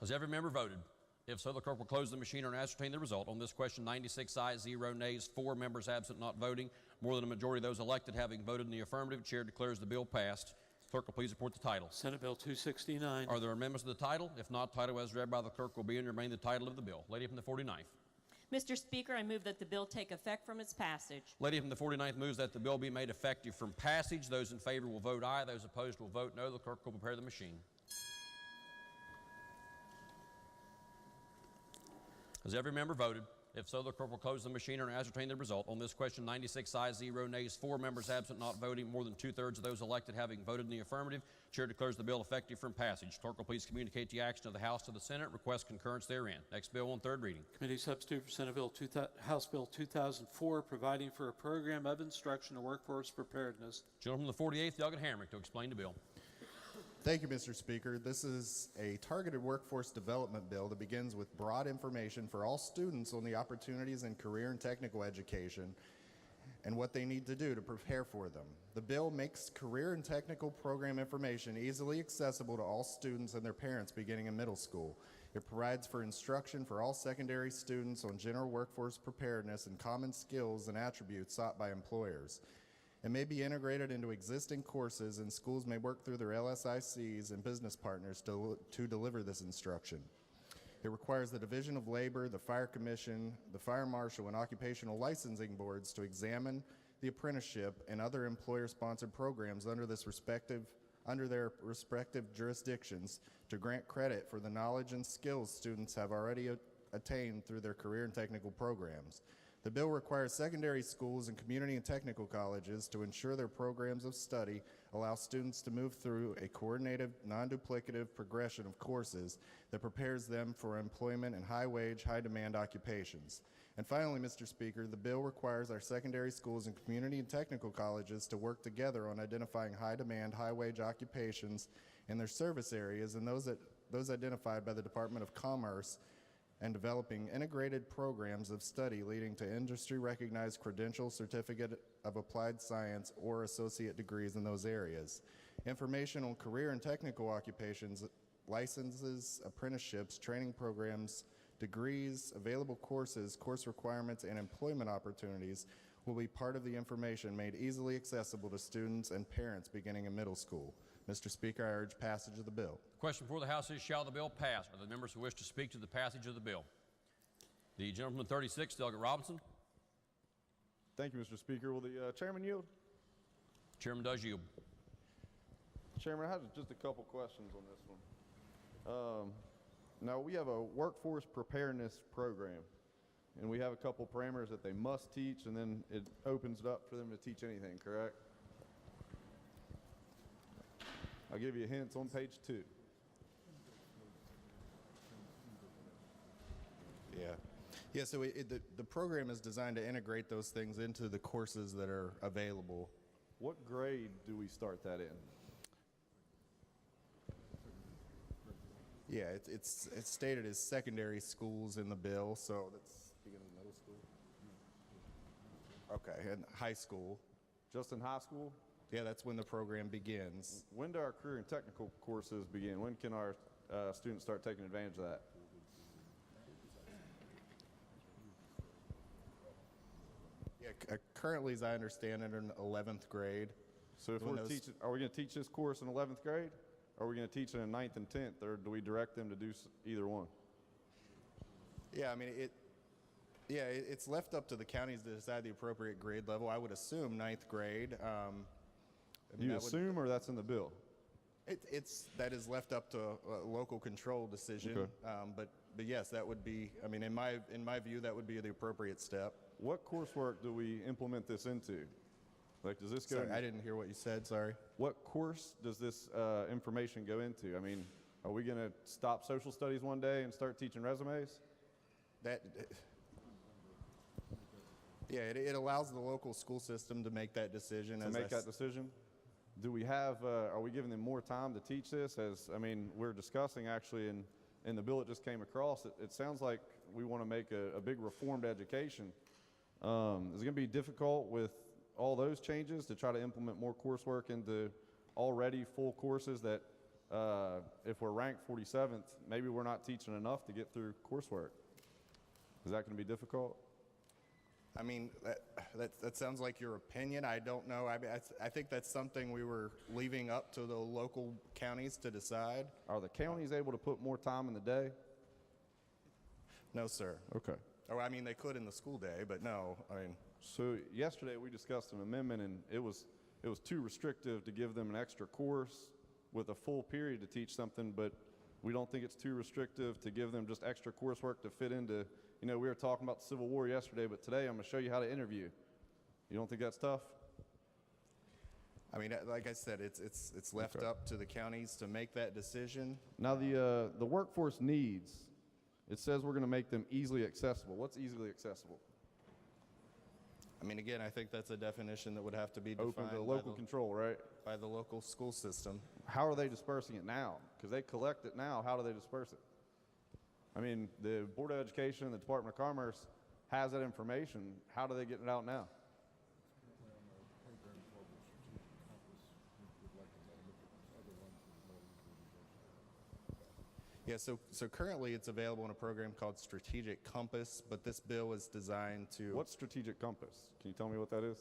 Has every member voted? If so, the clerk will close the machine and ascertain the result. On this question, 96 ayes, 0 nays, 4 members absent not voting. More than a majority of those elected having voted in the affirmative. Chair declares the bill passed. Clerk will please report the title. Senate Bill 269. Are there amendments to the title? If not, title as read by the clerk will be and remain the title of the bill. Lady from the 49th. Mr. Speaker, I move that the bill take effect from its passage. Lady from the 49th moves that the bill be made effective from passage. Those in favor will vote aye. Those opposed will vote no. The clerk will prepare the machine. Has every member voted? If so, the clerk will close the machine and ascertain the result. On this question, 96 ayes, 0 nays, 4 members absent not voting. More than 2/3 of those elected having voted in the affirmative. Chair declares the bill effective from passage. Clerk will please communicate the action of the House to the Senate. Request concurrence therein. Next bill on third reading. Committee substitute for Senate Bill House Bill 2004, providing for a program of instruction to workforce preparedness. Gentleman from the 48th, Delegate Hamrick, to explain the bill. Thank you, Mr. Speaker. This is a targeted workforce development bill that begins with broad information for all students on the opportunities in career and technical education and what they need to do to prepare for them. The bill makes career and technical program information easily accessible to all students and their parents beginning in middle school. It provides for instruction for all secondary students on general workforce preparedness and common skills and attributes sought by employers. It may be integrated into existing courses, and schools may work through their LSICs and business partners to deliver this instruction. It requires the Division of Labor, the Fire Commission, the Fire Marshal, and occupational licensing boards to examine the apprenticeship and other employer-sponsored programs under their respective jurisdictions to grant credit for the knowledge and skills students have already attained through their career and technical programs. The bill requires secondary schools and community and technical colleges to ensure their programs of study allow students to move through a coordinated, non-duplicative progression of courses that prepares them for employment in high-wage, high-demand occupations. And finally, Mr. Speaker, the bill requires our secondary schools and community and technical colleges to work together on identifying high-demand, high-wage occupations in their service areas and those identified by the Department of Commerce, and developing integrated programs of study leading to industry-recognized credential, certificate of applied science, or associate degrees in those areas. Information on career and technical occupations, licenses, apprenticeships, training programs, degrees, available courses, course requirements, and employment opportunities will be part of the information made easily accessible to students and parents beginning in middle school. Mr. Speaker, I urge passage of the bill. Question before the House is, shall the bill pass? Are there members who wish to speak to the passage of the bill? The gentleman from 36, Delegate Robinson. Thank you, Mr. Speaker. Will the chairman yield? Chairman does yield. Chairman, I have just a couple questions on this one. Now, we have a workforce preparedness program, and we have a couple parameters that they must teach, and then it opens it up for them to teach anything, correct? I'll give you hints on page 2. Yeah, so the program is designed to integrate those things into the courses that are available. What grade do we start that in? Yeah, it's stated as secondary schools in the bill, so that's beginning of middle school. Okay, and high school. Just in high school? Yeah, that's when the program begins. When do our career and technical courses begin? When can our students start taking advantage of that? Yeah, currently, as I understand it, in 11th grade. So if we're teaching, are we going to teach this course in 11th grade? Or are we going to teach it in 9th and 10th? Or do we direct them to do either one? Yeah, I mean, it's left up to the counties to decide the appropriate grade level. I would assume 9th grade. You assume, or that's in the bill? That is left up to a local control decision. Okay. But yes, that would be. I mean, in my view, that would be the appropriate step. What coursework do we implement this into? Like, does this go? Sorry, I didn't hear what you said. Sorry. What course does this information go into? I mean, are we going to stop social studies one day and start teaching resumes? Yeah, it allows the local school system to make that decision. To make that decision? Do we have, are we giving them more time to teach this? I mean, we're discussing actually in the bill that just came across, it sounds like we want to make a big reformed education. Is it going to be difficult with all those changes to try to implement more coursework into already full courses that if we're ranked 47th, maybe we're not teaching enough to get through coursework? Is that going to be difficult? I mean, that sounds like your opinion. I don't know. I think that's something we were leaving up to the local counties to decide. Are the counties able to put more time in the day? No, sir. Okay. Or I mean, they could in the school day, but no. I mean. So yesterday we discussed an amendment, and it was too restrictive to give them an extra course with a full period to teach something, but we don't think it's too restrictive to give them just extra coursework to fit into. You know, we were talking about the Civil War yesterday, but today I'm going to show you how to interview. You don't think that's tough? I mean, like I said, it's left up to the counties to make that decision. Now, the workforce needs, it says we're going to make them easily accessible. What's easily accessible? I mean, again, I think that's a definition that would have to be defined. Open to local control, right? By the local school system. How are they dispersing it now? Because they collect it now. How do they disperse it? I mean, the Board of Education and the Department of Commerce has that information. How do they get it out now? Yeah, so currently it's available in a program called Strategic Compass, but this bill is designed to... What's Strategic Compass? Can you tell me what that is?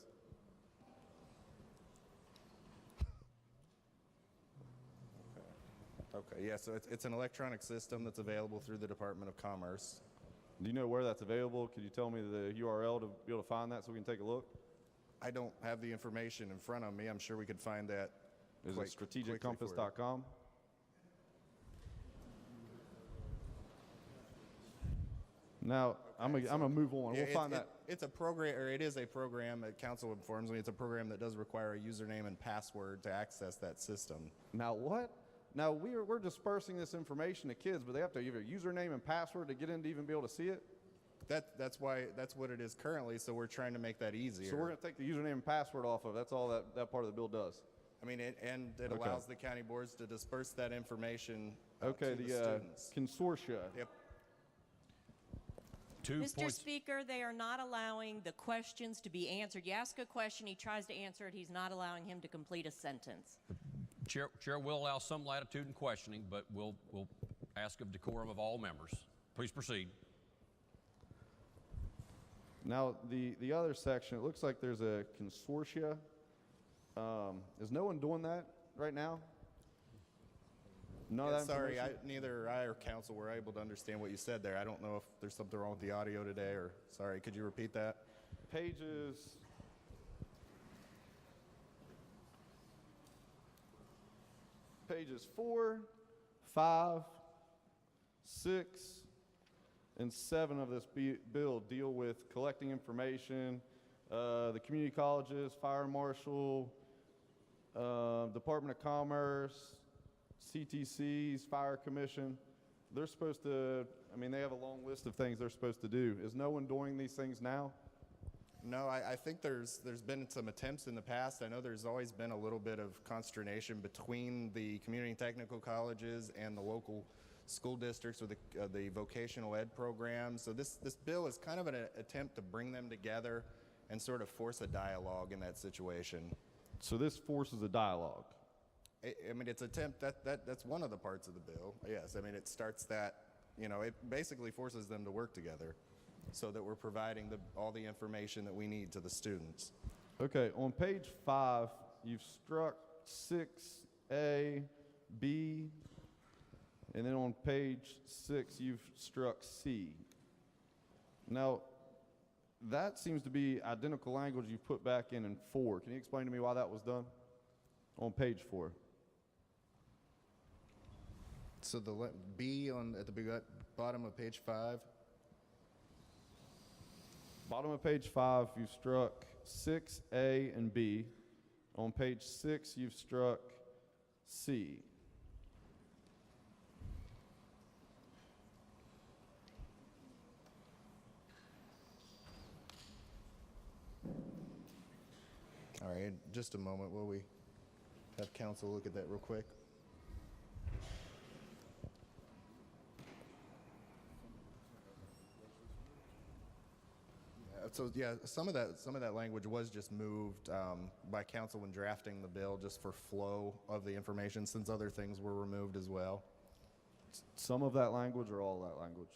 Okay, yeah, so it's an electronic system that's available through the Department of Commerce. Do you know where that's available? Could you tell me the URL to be able to find that so we can take a look? I don't have the information in front of me. I'm sure we could find that. Is it strategiccompass.com? Now, I'm gonna move on. Yeah, We'll find that. It's a program, or it is a program, council informs me, it's a program that does require a username and password to access that system. Now what? Now we're dispersing this information to kids, but they have to give a username and password to get in to even be able to see it? That's what it is currently, so we're trying to make that easier. So we're gonna take the username and password off of it. That's all that part of the bill does. I mean, it allows the county boards to disperse that information Okay, to the the students. consortia. Yep. Mr. Speaker, they are not allowing the questions to be answered. You ask a question, he tries to answer it, he's not allowing him to complete a sentence. Chair will allow some latitude in questioning, but we'll ask of decorum of all members. Please proceed. Now, the other section, it looks like there's a consortia. Is no one doing that right now? No, Yeah, sorry, neither I or council were able to understand what you said there. I don't know if there's something wrong with the audio today, or sorry, could you repeat that? Pages 4, 5, 6, and 7 of this bill deal with collecting information. The community colleges, fire marshal, Department of Commerce, CTCs, Fire Commission, they're supposed to, I mean, they have a long list of things they're supposed to do. Is no one doing these things now? No, I think there's been some attempts in the past. I know there's always been a little bit of consternation between the community and technical colleges and the local school districts or the vocational ed programs. So this bill is kind of an attempt to bring them together and sort of force a dialogue in that situation. So this forces a dialogue. I mean, it's attempt, that's one of the parts of the bill. Yes, I mean, it starts that, it basically forces them to work together so that we're providing all the information that we need to the students. Okay, on page 5, you've struck 6A, B, and then on page 6, you've struck C. Now, that seems to be identical language you put back in 4. Can you explain to me why that was done? On page 4. So the B at the bottom of page 5? Bottom of page 5, you've struck 6A and B. On page 6, you've struck C. All right, just a moment. Will we have council look at that real quick? So yeah, some of that language was just moved by council when drafting the bill, just for flow of the information, since other things were removed as well. Some of that language or all that language?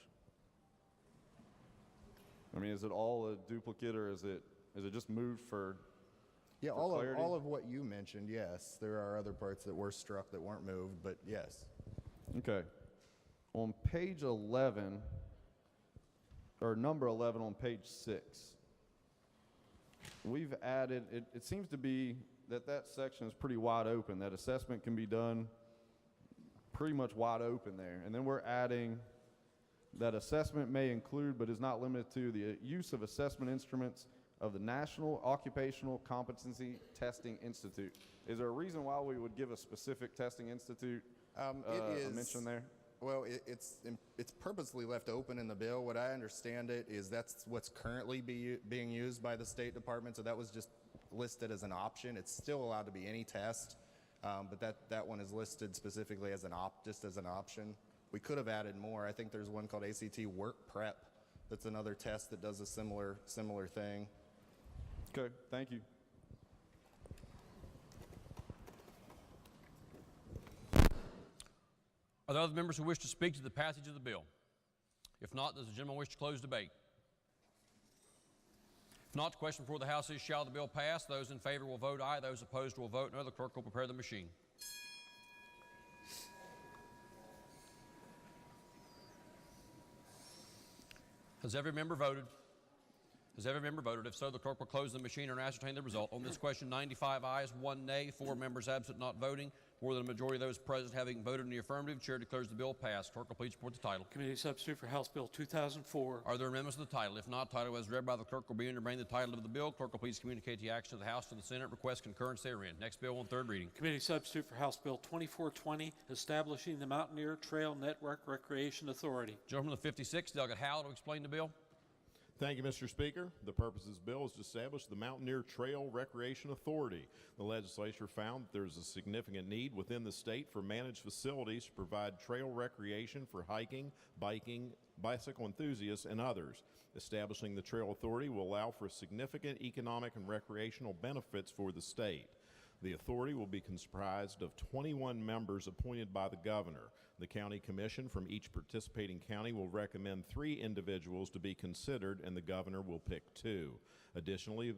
I mean, is it all a duplicate, or is it just moved for? Yeah, for clarity? all of what you mentioned, yes. There are other parts that were struck that weren't moved, but yes. Okay. On page 11, or number 11 on page 6, we've added, it seems to be that section is pretty wide open, that assessment can be done pretty much wide open there. And then we're adding that assessment may include, but is not limited to, the use of assessment instruments of the National Occupational Competency Testing Institute. Is there a reason why we would give a specific testing institute a mention there? Well, it's purposely left open in the bill. What I understand it is that's what's currently being used by the State Department, so that was just listed as an option. It's still allowed to be any test, but that one is listed specifically as just as an option. We could have added more. I think there's one called ACT Work Prep. That's another test that does a similar thing. Okay, thank you. Are there other members who wish to speak to the passage of the bill? If not, does the gentleman wish to close debate? If not, the question before the House is, shall the bill pass? Those in favor will vote aye. Those opposed will vote no. The clerk will prepare the machine. Has every member voted? Has every member voted? If so, the clerk will close the machine and ascertain the result. On this question, 95 ayes, 1 nay, 4 members absent not voting. More than a majority of those present having voted in the affirmative, chair declares the bill passed. Clerk will please report the title. Committee substitute for House Bill 2004. Are there amendments to the title? If not, title as read by the clerk will be entered. The title of the bill. Clerk will please communicate the action of the House to the Senate. Request concurrence therein. Next bill on third reading. Committee substitute for House Bill 2420, establishing the Mountaineer Trail Network Recreation Authority. Gentleman of the 56, Delegate Howell, to explain the bill. Thank you, Mr. Speaker. The purpose of this bill is to establish the Mountaineer Trail Recreation Authority. The legislature found that there is a significant need within the state for managed facilities to provide trail recreation for hiking, biking, bicycle enthusiasts, and others. Establishing the Trail Authority will allow for significant economic and recreational benefits for the state. The authority will be comprised of 21 members appointed by the governor. The county commission from each participating county will recommend 3 individuals to be considered, and the governor will pick 2. Additionally,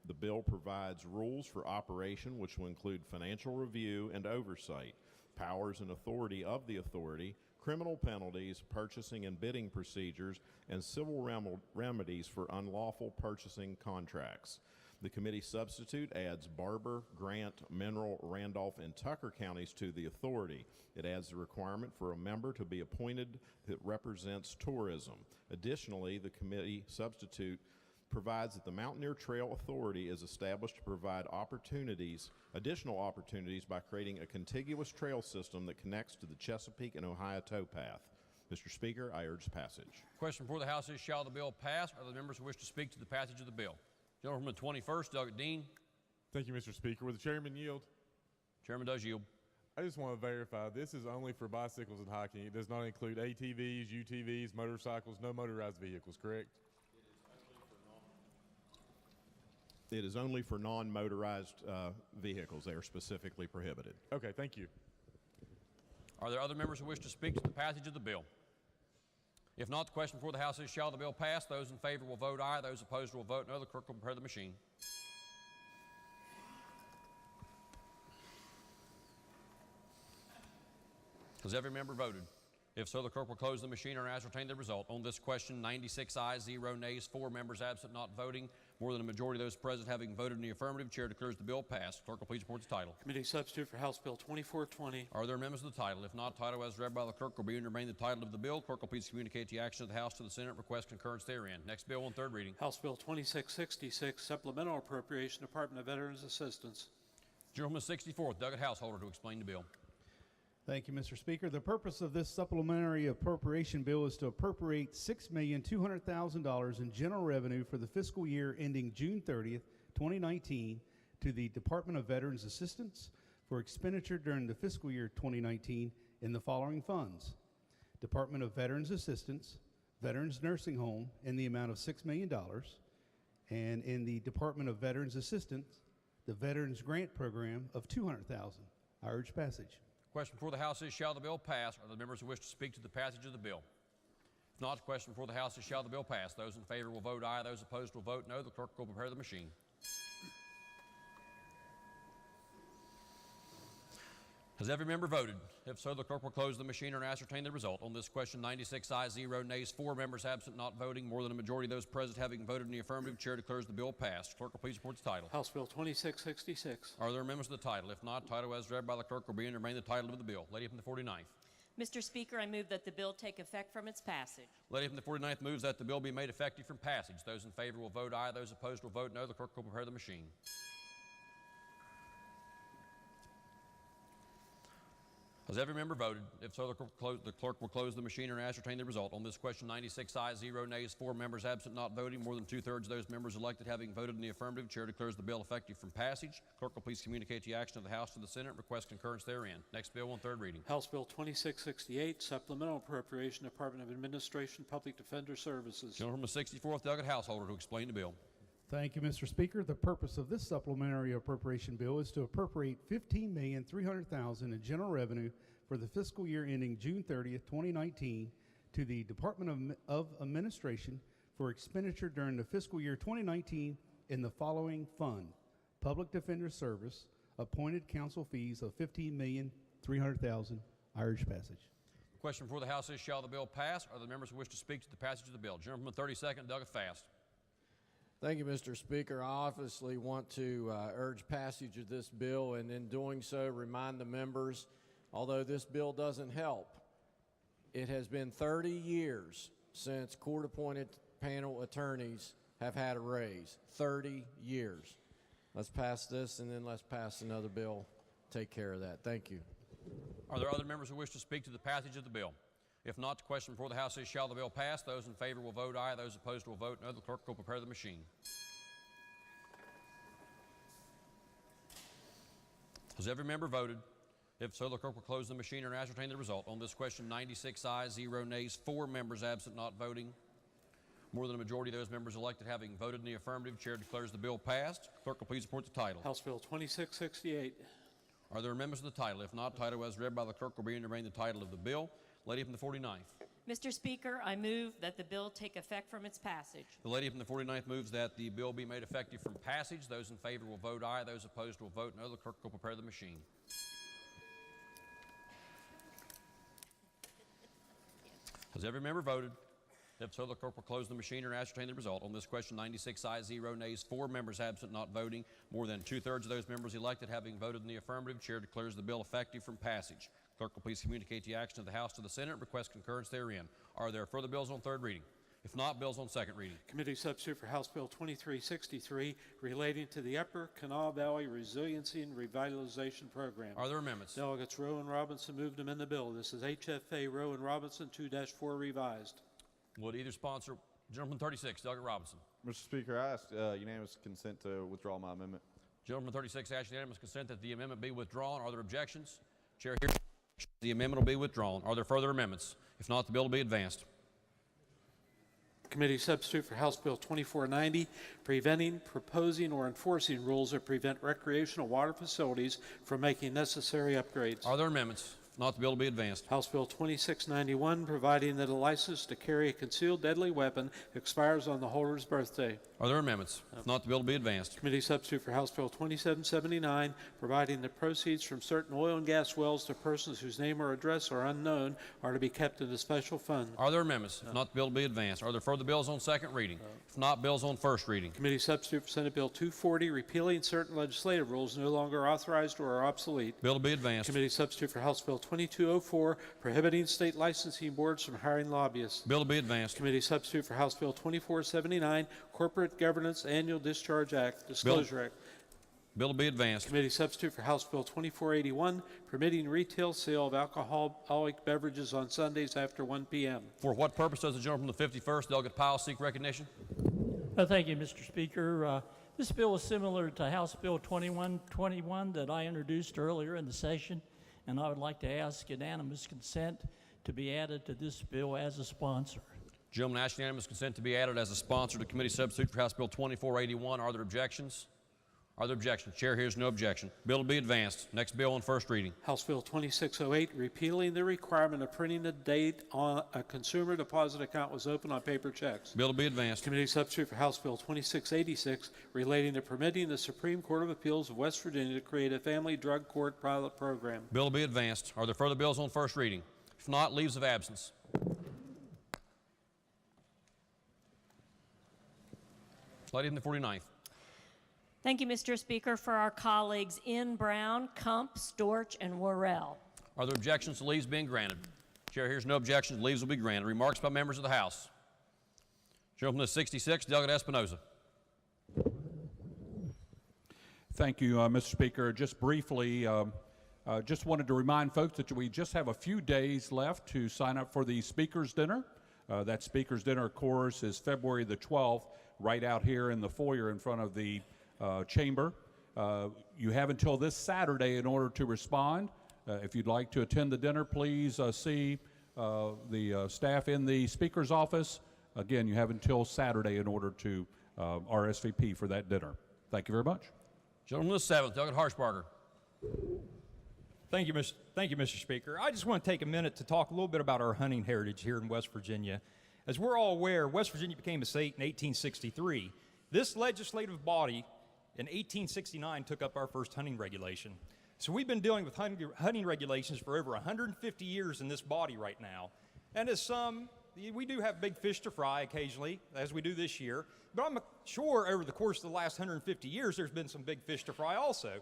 the bill provides rules for operation, which will include financial review and oversight, powers and authority of the authority, criminal penalties, purchasing and bidding procedures, and civil remedies for unlawful purchasing contracts. The committee substitute adds Barber, Grant, Mineral, Randolph, and Tucker counties to the authority. It adds the requirement for a member to be appointed that represents tourism. Additionally, the committee substitute provides that the Mountaineer Trail Authority is established to provide additional opportunities by creating a contiguous trail system that connects to the Chesapeake and Ohio towpath. Mr. Speaker, I urge passage. Question before the House is, shall the bill pass? Are there members who wish to speak to the passage of the bill? Gentleman from the 21st, Delegate Dean. Thank you, Mr. Speaker. Will the chairman yield? Chairman does yield. I just want to verify, this is only for bicycles and hiking. It does not include ATVs, UTVs, motorcycles, no motorized vehicles, correct? It is only for non-motorized vehicles. They are specifically prohibited. Okay, thank you. Are there other members who wish to speak to the passage of the bill? If not, the question before the House is, shall the bill pass? Those in favor will vote aye. Those opposed will vote no. The clerk will prepare the machine. Has every member voted? If so, the clerk will close the machine and ascertain the result. On this question, 96 ayes, 0 nays, 4 members absent not voting. More than a majority of those present having voted in the affirmative, chair declares the bill passed. Clerk will please report the title. Committee substitute for House Bill 2420. Are there amendments to the title? If not, title as read by the clerk will be and remain the title of the bill. Clerk will please communicate the action of the House to the Senate. Request concurrence therein. Next bill on third reading. House Bill 2666, supplemental appropriation, Department of Veterans Assistance. Gentleman 64th, Douglas Householder, to explain the bill. Thank you, Mr. Speaker. The purpose of this supplementary appropriation bill is to appropriate $6,200,000 in general revenue for the fiscal year ending June 30th, 2019 to the Department of Veterans Assistance for expenditure during the fiscal year 2019 in the following funds: Department of Veterans Assistance, Veterans Nursing Home in the amount of $6 million, and in the Department of Veterans Assistance, the Veterans Grant Program of $200,000. I urge passage. Question before the House is, shall the bill pass? Are there members who wish to speak to the passage of the bill? If not, the question before the House is, shall the bill pass? Those in favor will vote aye. Those opposed will vote no. The clerk will prepare the machine. Has every member voted? If so, the clerk will close the machine and ascertain the result. On this question, 96 ayes, 0 nays, 4 members absent not voting. More than a majority of those present having voted in the affirmative, chair declares the bill passed. Clerk will please report the title. House Bill 2666. Are there amendments to the title? If not, title as read by the clerk will be and remain the title of the bill. Lady from the 49th. Mr. Speaker, I move that the bill take effect from its passage. Lady from the 49th moves that the bill be made effective from passage. Those in favor will vote aye. Those opposed will vote no. The clerk will prepare the machine. Has every member voted? If so, the clerk will close the machine and ascertain the result. On this question, 96 ayes, 0 nays, 4 members absent not voting. More than 2/3 of those members elected having voted in the affirmative, chair declares the bill effective from passage. Clerk will please communicate the action of the House to the Senate. Request concurrence therein. Next bill on third reading. House Bill 2668, supplemental appropriation, Department of Administration, Public Defender Services. Gentleman from the 64th, Douglas Householder, to explain the bill. Thank you, Mr. Speaker. The purpose of this supplementary appropriation bill is to appropriate $15,300,000 in general revenue for for the fiscal year ending June 30th, 2019 to the Department of Administration for expenditure during the fiscal year 2019 in the following fund: Public Defender Service, appointed counsel fees of $15,300,000. I urge passage. Question before the House is, shall the bill pass? Are there members who wish to speak to the passage of the bill? Gentleman from the 32nd, Douglas Fast. Thank you, Mr. Speaker. I obviously want to urge passage of this bill, and in doing so, remind the members, although this bill doesn't help, it has been 30 years since court-appointed panel attorneys have had a raise. 30 years. Let's pass this, and then let's pass another bill. Take care of that. Thank you. Are there other members who wish to speak to the passage of the bill? If not, the question before the House is, shall the bill pass? Those in favor will vote aye. Those opposed will vote no. The clerk will prepare the machine. Has every member voted? If so, the clerk will close the machine and ascertain the result. On this question, 96 ayes, 0 nays, 4 members absent not voting. More than a majority of those members elected having voted in the affirmative, chair declares the bill passed. Clerk will please report the title. House Bill 2668. Are there amendments to the title? If not, title as read by the clerk will be and remain the title of the bill. Lady from the 49th. Mr. Speaker, I move that the bill take effect from its passage. The lady from the 49th moves that the bill be made effective from passage. Those in favor will vote aye. Those opposed will vote no. The clerk will prepare the machine. Has every member voted? If so, the clerk will close the machine and ascertain the result. On this question, 96 ayes, 0 nays, 4 members absent not voting. More than 2/3 of those members elected having voted in the affirmative, chair declares the bill effective from passage. Clerk will please communicate the action of the House to the Senate and request concurrence therein. Are there further bills on third reading? If not, bills on second reading. Committee substitute for House Bill 2363 relating to the Upper Kanawha Valley Resiliency and Revitalization Program. Are there amendments? Delegates Rowe and Robinson moved to amend the bill. This is HFA Rowe and Robinson 2-4 revised. Would either sponsor? Gentleman 36, Delegate Robinson. Mr. Speaker, I ask unanimous consent to withdraw my amendment. Gentleman 36 asks unanimous consent that the amendment be withdrawn. Are there objections? Chair hears the amendment will be withdrawn. Are there further amendments? If not, the bill will be advanced. Committee substitute for House Bill 2490, preventing, proposing, or enforcing rules that prevent recreational water facilities from making necessary upgrades. Are there amendments? If not, the bill will be advanced. House Bill 2691, providing that a license to carry a concealed deadly weapon expires on the holder's birthday. Are there amendments? If not, the bill will be advanced. Committee substitute for House Bill 2779, providing that proceeds from certain oil and gas wells to persons whose name or address are unknown are to be kept in a special fund. Are there amendments? If not, the bill will be advanced. Are there further bills on second reading? If not, bills on first reading. Committee substitute for Senate Bill 240, repealing certain legislative rules no longer authorized or are obsolete. Bill will be advanced. Committee substitute for House Bill 2204, prohibiting state licensing boards from hiring lobbyists. Bill will be advanced. Committee substitute for House Bill 2479, Corporate Governance Annual Discharge Act, Disclosure Act. Bill will be advanced. Committee substitute for House Bill 2481, permitting retail sale of alcoholic beverages on Sundays after 1 p.m. For what purpose does the gentleman from the 51st, Delegate Powell, seek recognition? Thank you, Mr. Speaker. This bill is similar to House Bill 2121 that I introduced earlier in the session, and I would like to ask unanimous consent to be added to this bill as a sponsor. Gentleman asks unanimous consent to be added as a sponsor to committee substitute for House Bill 2481. Are there objections? Are there objections? Chair hears no objection. Bill will be advanced. Next bill on first reading. House Bill 2608, repealing the requirement of printing the date on a consumer deposit account was open on paper checks. Bill will be advanced. Committee substitute for House Bill 2686, relating to permitting the Supreme Court of Appeals of West Virginia to create a family drug court pilot program. Bill will be advanced. Are there further bills on first reading? If not, leaves of absence. Lady in the 49th. Thank you, Mr. Speaker, for our colleagues in Brown, Kump, Storch, and Worrell. Are there objections to leaves being granted? Chair hears no objections. Leaves will be granted. Remarks by members of the House. Gentleman from the 66, Delegate Espinoza. Thank you, Mr. Speaker. Just briefly, just wanted to remind folks that we just have a few days left to sign up for the Speaker's Dinner. That Speaker's Dinner, of course, is February the 12th, right out here in the foyer in front of the chamber. You have until this Saturday in order to respond. If you'd like to attend the dinner, please see the staff in the Speaker's office. Again, you have until Saturday in order to RSVP for that dinner. Thank you very much. Gentleman from the 7th, Delegate Harshbarger. Thank you, Mr. Speaker. I just want to take a minute to talk a little bit about our hunting heritage here in West Virginia. As we're all aware, West Virginia became a state in 1863. This legislative body in 1869 took up our first hunting regulation. So we've been dealing with hunting regulations for over 150 years in this body right now. And as we do have big fish to fry occasionally, as we do this year, but I'm sure over the course of the last 150 years there's been some big fish to fry also.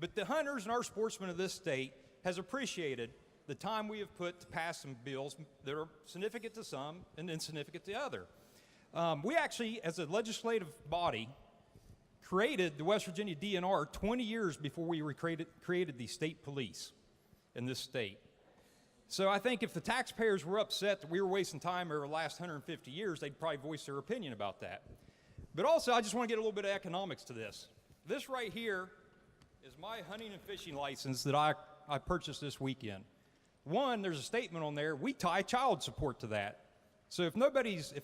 But the hunters and our sportsmen of this state has appreciated the time we have put to pass some bills that are significant to some and insignificant to other. We actually, as a legislative body, created the West Virginia DNR 20 years before we created the state police in this state. So I think if the taxpayers were upset that we were wasting time over the last 150 years, they'd probably voice their opinion about that. But also, I just want to get a little bit of economics to this. This right here is my hunting and fishing license that I purchased this weekend. One, there's a statement on there, we tie child support to that. So if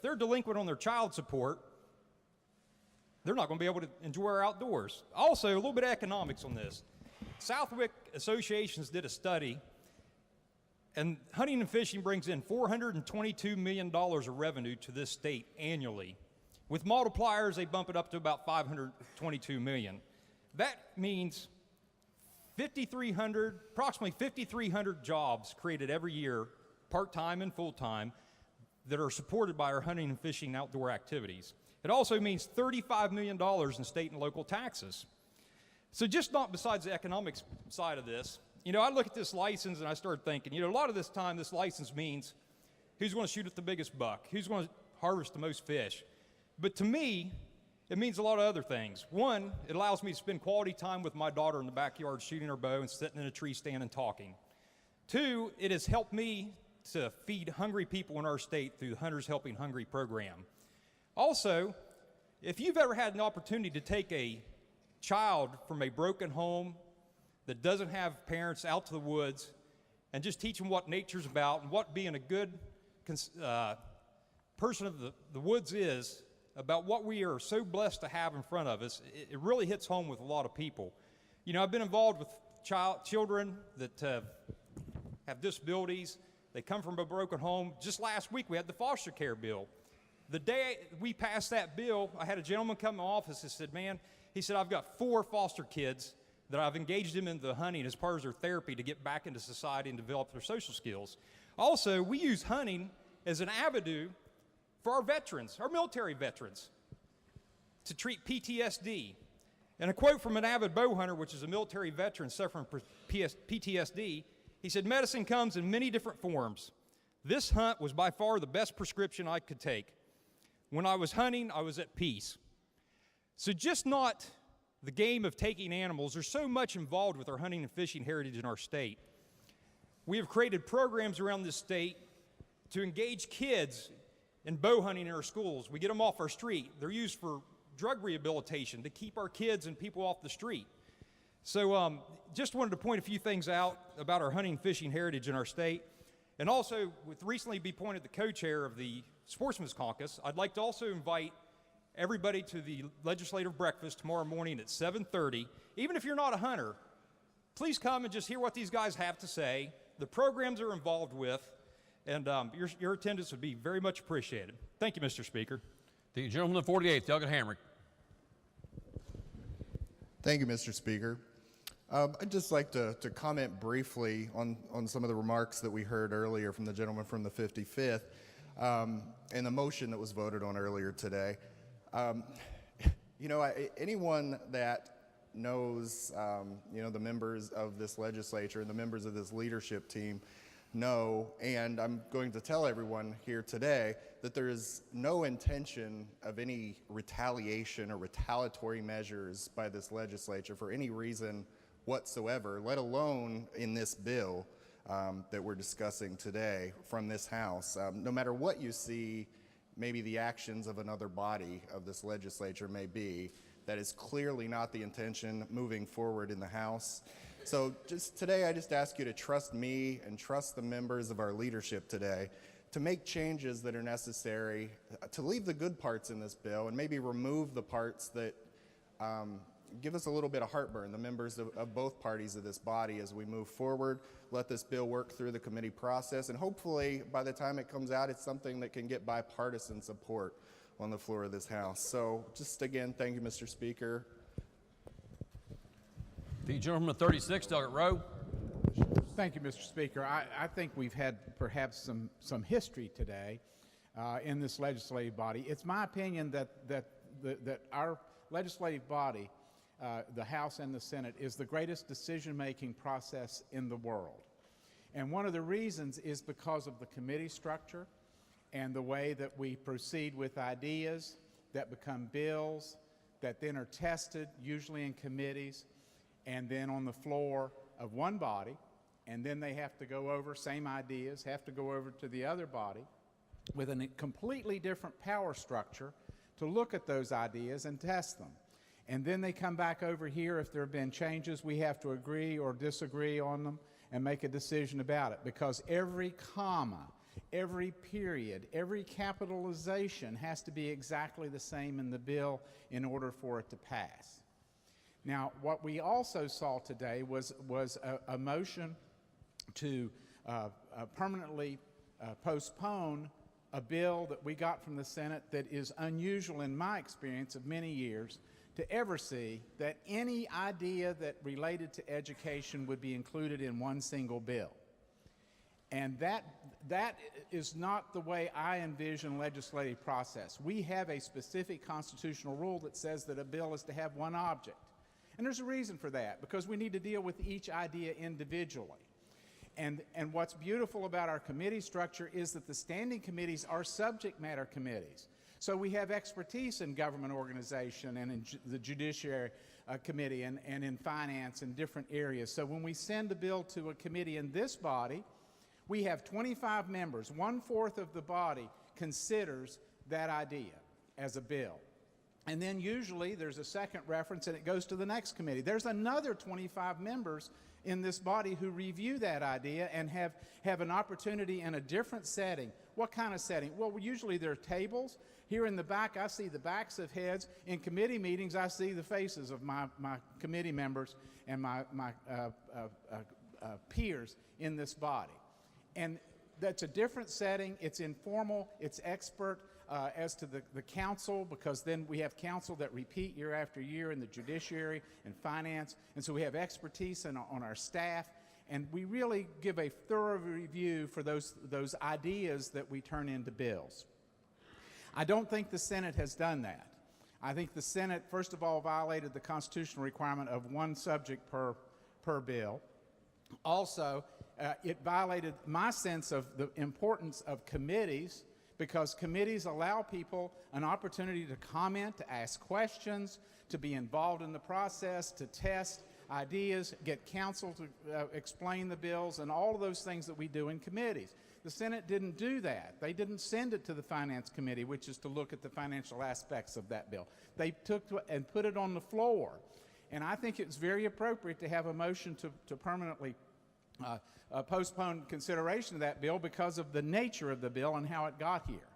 they're delinquent on their child support, they're not going to be able to enjoy our outdoors. Also, a little bit of economics on this. Southwick Associations did a study, and hunting and fishing brings in $422 million of revenue to this state annually. With multipliers, they bump it up to about $522 million. That means approximately 5,300 jobs created every year, part-time and full-time, that are supported by our hunting and fishing outdoor activities. It also means $35 million in state and local taxes. So just not besides the economic side of this, I look at this license and I started thinking, a lot of this time this license means who's going to shoot at the biggest buck, who's going to harvest the most fish. But to me, it means a lot of other things. One, it allows me to spend quality time with my daughter in the backyard shooting her bow and sitting in a tree stand and talking. Two, it has helped me to feed hungry people in our state through the Hunters Helping Hungry program. Also, if you've ever had an opportunity to take a child from a broken home that doesn't have parents out to the woods and just teach them what nature's about and what being a good person of the woods is, about what we are so blessed to have in front of us, it really hits home with a lot of people. I've been involved with children that have disabilities. They come from a broken home. Just last week, we had the foster care bill. The day we passed that bill, I had a gentleman come to my office and said, he said, I've got 4 foster kids that I've engaged them into hunting as part of their therapy to get back into society and develop their social skills. Also, we use hunting as an avenue for our veterans, our military veterans, to treat PTSD. And a quote from an avid bow hunter, which is a military veteran suffering from PTSD, he said, medicine comes in many different forms. This hunt was by far the best prescription I could take. When I was hunting, I was at peace. So just not the game of taking animals. There's so much involved with our hunting and fishing heritage in our state. We have created programs around this state to engage kids in bow hunting in our schools. We get them off our street. They're used for drug rehabilitation to keep our kids and people off the street. So just wanted to point a few things out about our hunting and fishing heritage in our state. And also, with recently be appointed the co-chair of the Sportsman's Caucus, I'd like to also invite everybody to the legislative breakfast tomorrow morning at 7:30. Even if you're not a hunter, please come and just hear what these guys have to say, the programs they're involved with, and your attendance would be very much appreciated. Thank you, Mr. Speaker. The gentleman of the 48th, Elgin Hamrick. Thank you, Mr. Speaker. I'd just like to comment briefly on some of the remarks that we heard earlier from the gentleman from the 55th and the motion that was voted on earlier today. Anyone that knows, the members of this legislature and the members of this leadership team know, and I'm going to tell everyone here today, that there is no intention of any retaliation or retaliatory measures by this legislature for any reason whatsoever, let alone in this bill that we're discussing today from this House. No matter what you see, maybe the actions of another body of this legislature may be, that is clearly not the intention moving forward in the House. So just today, I just ask you to trust me and trust the members of our leadership today to make changes that are necessary, to leave the good parts in this bill and maybe remove the parts that give us a little bit of heartburn, the members of both parties of this body, as we move forward, let this bill work through the committee process, and hopefully by the time it comes out, it's something that can get bipartisan support on the floor of this House. So just again, thank you, Mr. Speaker. The gentleman with 36, Delegate Rowe. Thank you, Mr. Speaker. I think we've had perhaps some history today in this legislative body. It's my opinion that our legislative body, the House and the Senate, is the greatest decision-making process in the world. And one of the reasons is because of the committee structure and the way that we proceed with ideas that become bills that then are tested, usually in committees, and then on the floor of one body, and then they have to go over, same ideas, have to go over to the other body with a completely different power structure to look at those ideas and test them. And then they come back over here. If there have been changes, we have to agree or disagree on them and make a decision about it, because every comma, every period, every capitalization has to be exactly the same in the bill in order for it to pass. Now, what we also saw today was a motion to permanently postpone a bill that we got from the Senate that is unusual in my experience of many years to ever see, that any idea that related to education would be included in one single bill. And that is not the way I envision legislative process. We have a specific constitutional rule that says that a bill is to have one object. And there's a reason for that, because we need to deal with each idea individually. And what's beautiful about our committee structure is that the standing committees are subject matter committees. So we have expertise in government organization and in the Judiciary Committee and in finance and different areas. So when we send a bill to a committee in this body, we have 25 members. 1/4 of the body considers that idea as a bill. And then usually there's a second reference and it goes to the next committee. There's another 25 members in this body who review that idea and have an opportunity in a different setting. What kind of setting? Well, usually there are tables. Here in the back, I see the backs of heads. In committee meetings, I see the faces of my committee members and my peers in this body. And that's a different setting. It's informal. It's expert. As to the council, because then we have council that repeat year after year in the judiciary and finance, and so we have expertise on our staff, and we really give a thorough review for those ideas that we turn into bills. I don't think the Senate has done that. I think the Senate, first of all, violated the constitutional requirement of one subject per bill. Also, it violated my sense of the importance of committees, because committees allow people an opportunity to comment, to ask questions, to be involved in the process, to test ideas, get counsel to explain the bills, and all of those things that we do in committees. The Senate didn't do that. They didn't send it to the Finance Committee, which is to look at the financial aspects of that bill. They took and put it on the floor. And I think it's very appropriate to have a motion to permanently postpone consideration of that bill because of the nature of the bill and how it got here.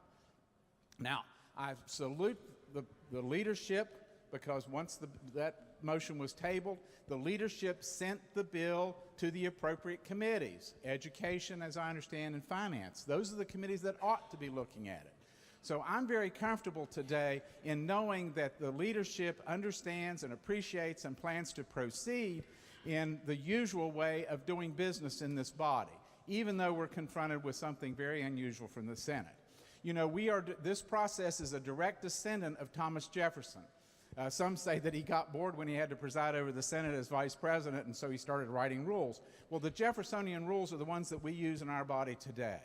Now, I salute the leadership, because once that motion was tabled, the leadership sent the bill to the appropriate committees, education, as I understand, and finance. Those are the committees that ought to be looking at it. So I'm very comfortable today in knowing that the leadership understands and appreciates and plans to proceed in the usual way of doing business in this body, even though we're confronted with something very unusual from the Senate. You know, this process is a direct descendant of Thomas Jefferson. Some say that he got bored when he had to preside over the Senate as vice president, and so he started writing rules. Well, the Jeffersonian rules are the ones that we use in our body today.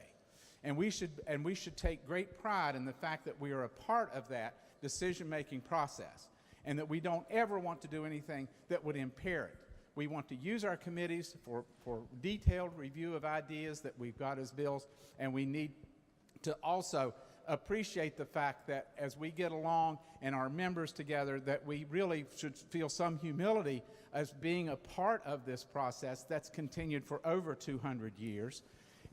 And we should take great pride in the fact that we are a part of that decision-making process, and that we don't ever want to do anything that would impair it. We want to use our committees for detailed review of ideas that we've got as bills, and we need to also appreciate the fact that as we get along and our members together, that we really should feel some humility as being a part of this process that's continued for over 200 years.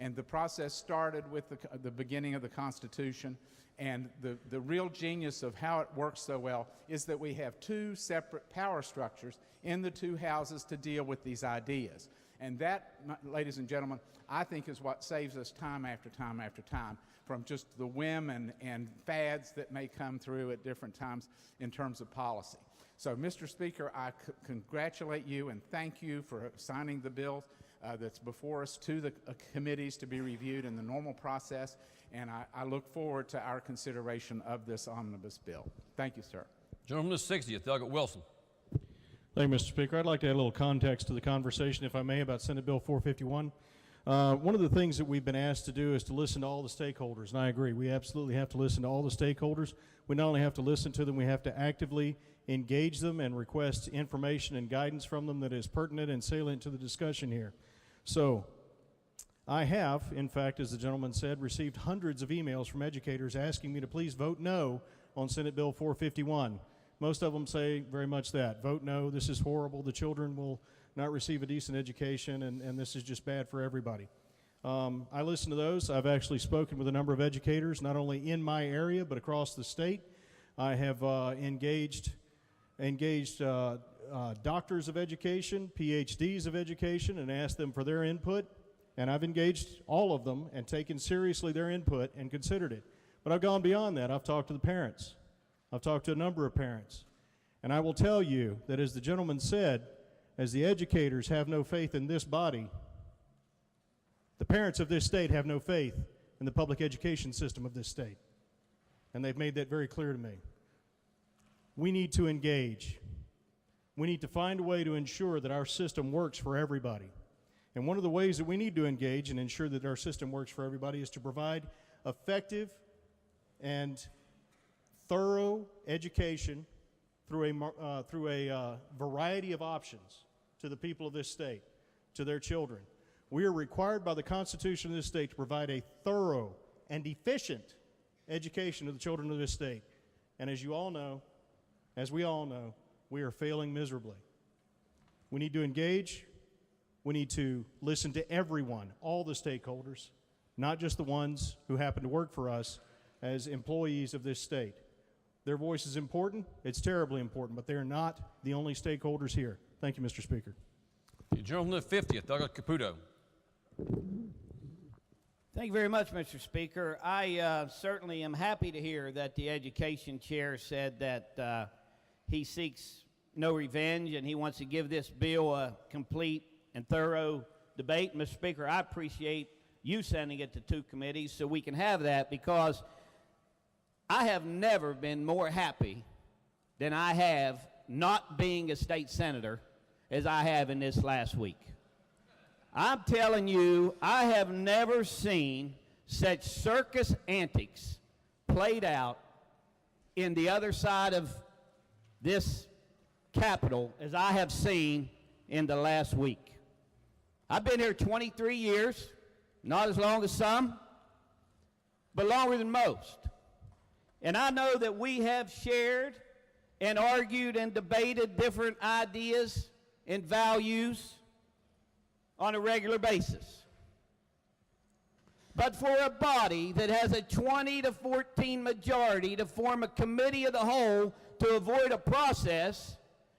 And the process started with the beginning of the Constitution. And the real genius of how it works so well is that we have two separate power structures in the two houses to deal with these ideas. And that, ladies and gentlemen, I think is what saves us time after time after time from just the whim and fads that may come through at different times in terms of policy. So, Mr. Speaker, I congratulate you and thank you for signing the bill that's before us to the committees to be reviewed in the normal process, and I look forward to our consideration of this omnibus bill. Thank you, sir. Gentleman to the 60th, Douglas Wilson. Thank you, Mr. Speaker. I'd like to add a little context to the conversation, if I may, about Senate Bill 451. One of the things that we've been asked to do is to listen to all the stakeholders, and I agree. We absolutely have to listen to all the stakeholders. We not only have to listen to them, we have to actively engage them and request information and guidance from them that is pertinent and salient to the discussion here. So, I have, in fact, as the gentleman said, received hundreds of emails from educators asking me to please vote no on Senate Bill 451. Most of them say very much that. Vote no, this is horrible, the children will not receive a decent education, and this is just bad for everybody. I listen to those. I've actually spoken with a number of educators, not only in my area, but across the state. I have engaged doctors of education, PhDs of education, and asked them for their input. And I've engaged all of them and taken seriously their input and considered it. But I've gone beyond that. I've talked to the parents. I've talked to a number of parents. And I will tell you that, as the gentleman said, as the educators have no faith in this body, the parents of this state have no faith in the public education system of this state. And they've made that very clear to me. We need to engage. We need to find a way to ensure that our system works for everybody. And one of the ways that we need to engage and ensure that our system works for everybody is to provide effective and thorough education through a variety of options to the people of this state, to their children. We are required by the Constitution of this state to provide a thorough and efficient education to the children of this state. And as you all know, as we all know, we are failing miserably. We need to engage. We need to listen to everyone, all the stakeholders, not just the ones who happen to work for us as employees of this state. Their voice is important. It's terribly important, but they're not the only stakeholders here. Thank you, Mr. Speaker. The gentleman to the 50th, Douglas Caputo. Thank you very much, Mr. Speaker. I certainly am happy to hear that the education chair said that he seeks no revenge and he wants to give this bill a complete and thorough debate. Mr. Speaker, I appreciate you sending it to two committees so we can have that, because I have never been more happy than I have not being a state senator as I have in this last week. I'm telling you, I have never seen such circus antics played out in the other side of this Capitol as I have seen in the last week. I've been here 23 years, not as long as some, but longer than most. And I know that we have shared and argued and debated different ideas and values on a regular basis. But for a body that has a 20 to 14 majority to form a committee of the whole to avoid a process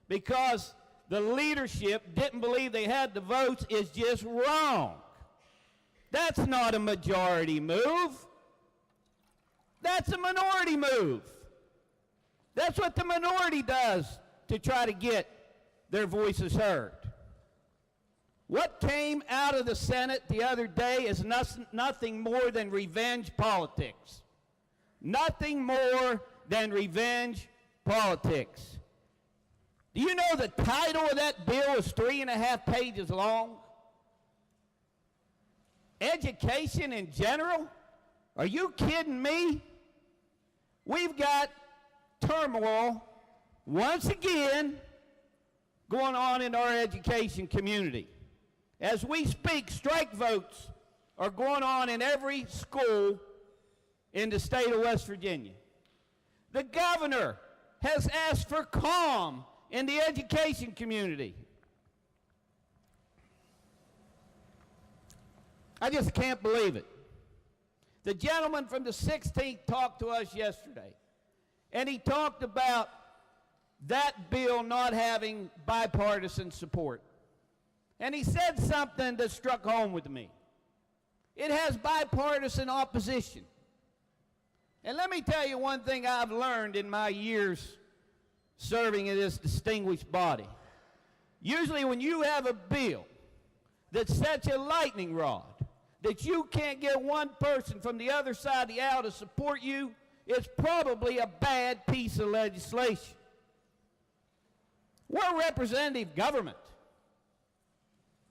because the leadership didn't believe they had the votes is just wrong. That's not a majority move. That's a minority move. That's what the minority does to try to get their voices heard. What came out of the Senate the other day is nothing more than revenge politics. Nothing more than revenge politics. Do you know the title of that bill is 3.5 pages long? Education in general? Are you kidding me? We've got turmoil, once again, going on in our education community. As we speak, strike votes are going on in every school in the state of West Virginia. The governor has asked for calm in the education community. I just can't believe it. The gentleman from the 16th talked to us yesterday, and he talked about that bill not having bipartisan support. And he said something that struck home with me. It has bipartisan opposition. And let me tell you one thing I've learned in my years serving in this distinguished body. Usually when you have a bill that's such a lightning rod that you can't get one person from the other side of the aisle to support you, it's probably a bad piece of legislation. We're representative government.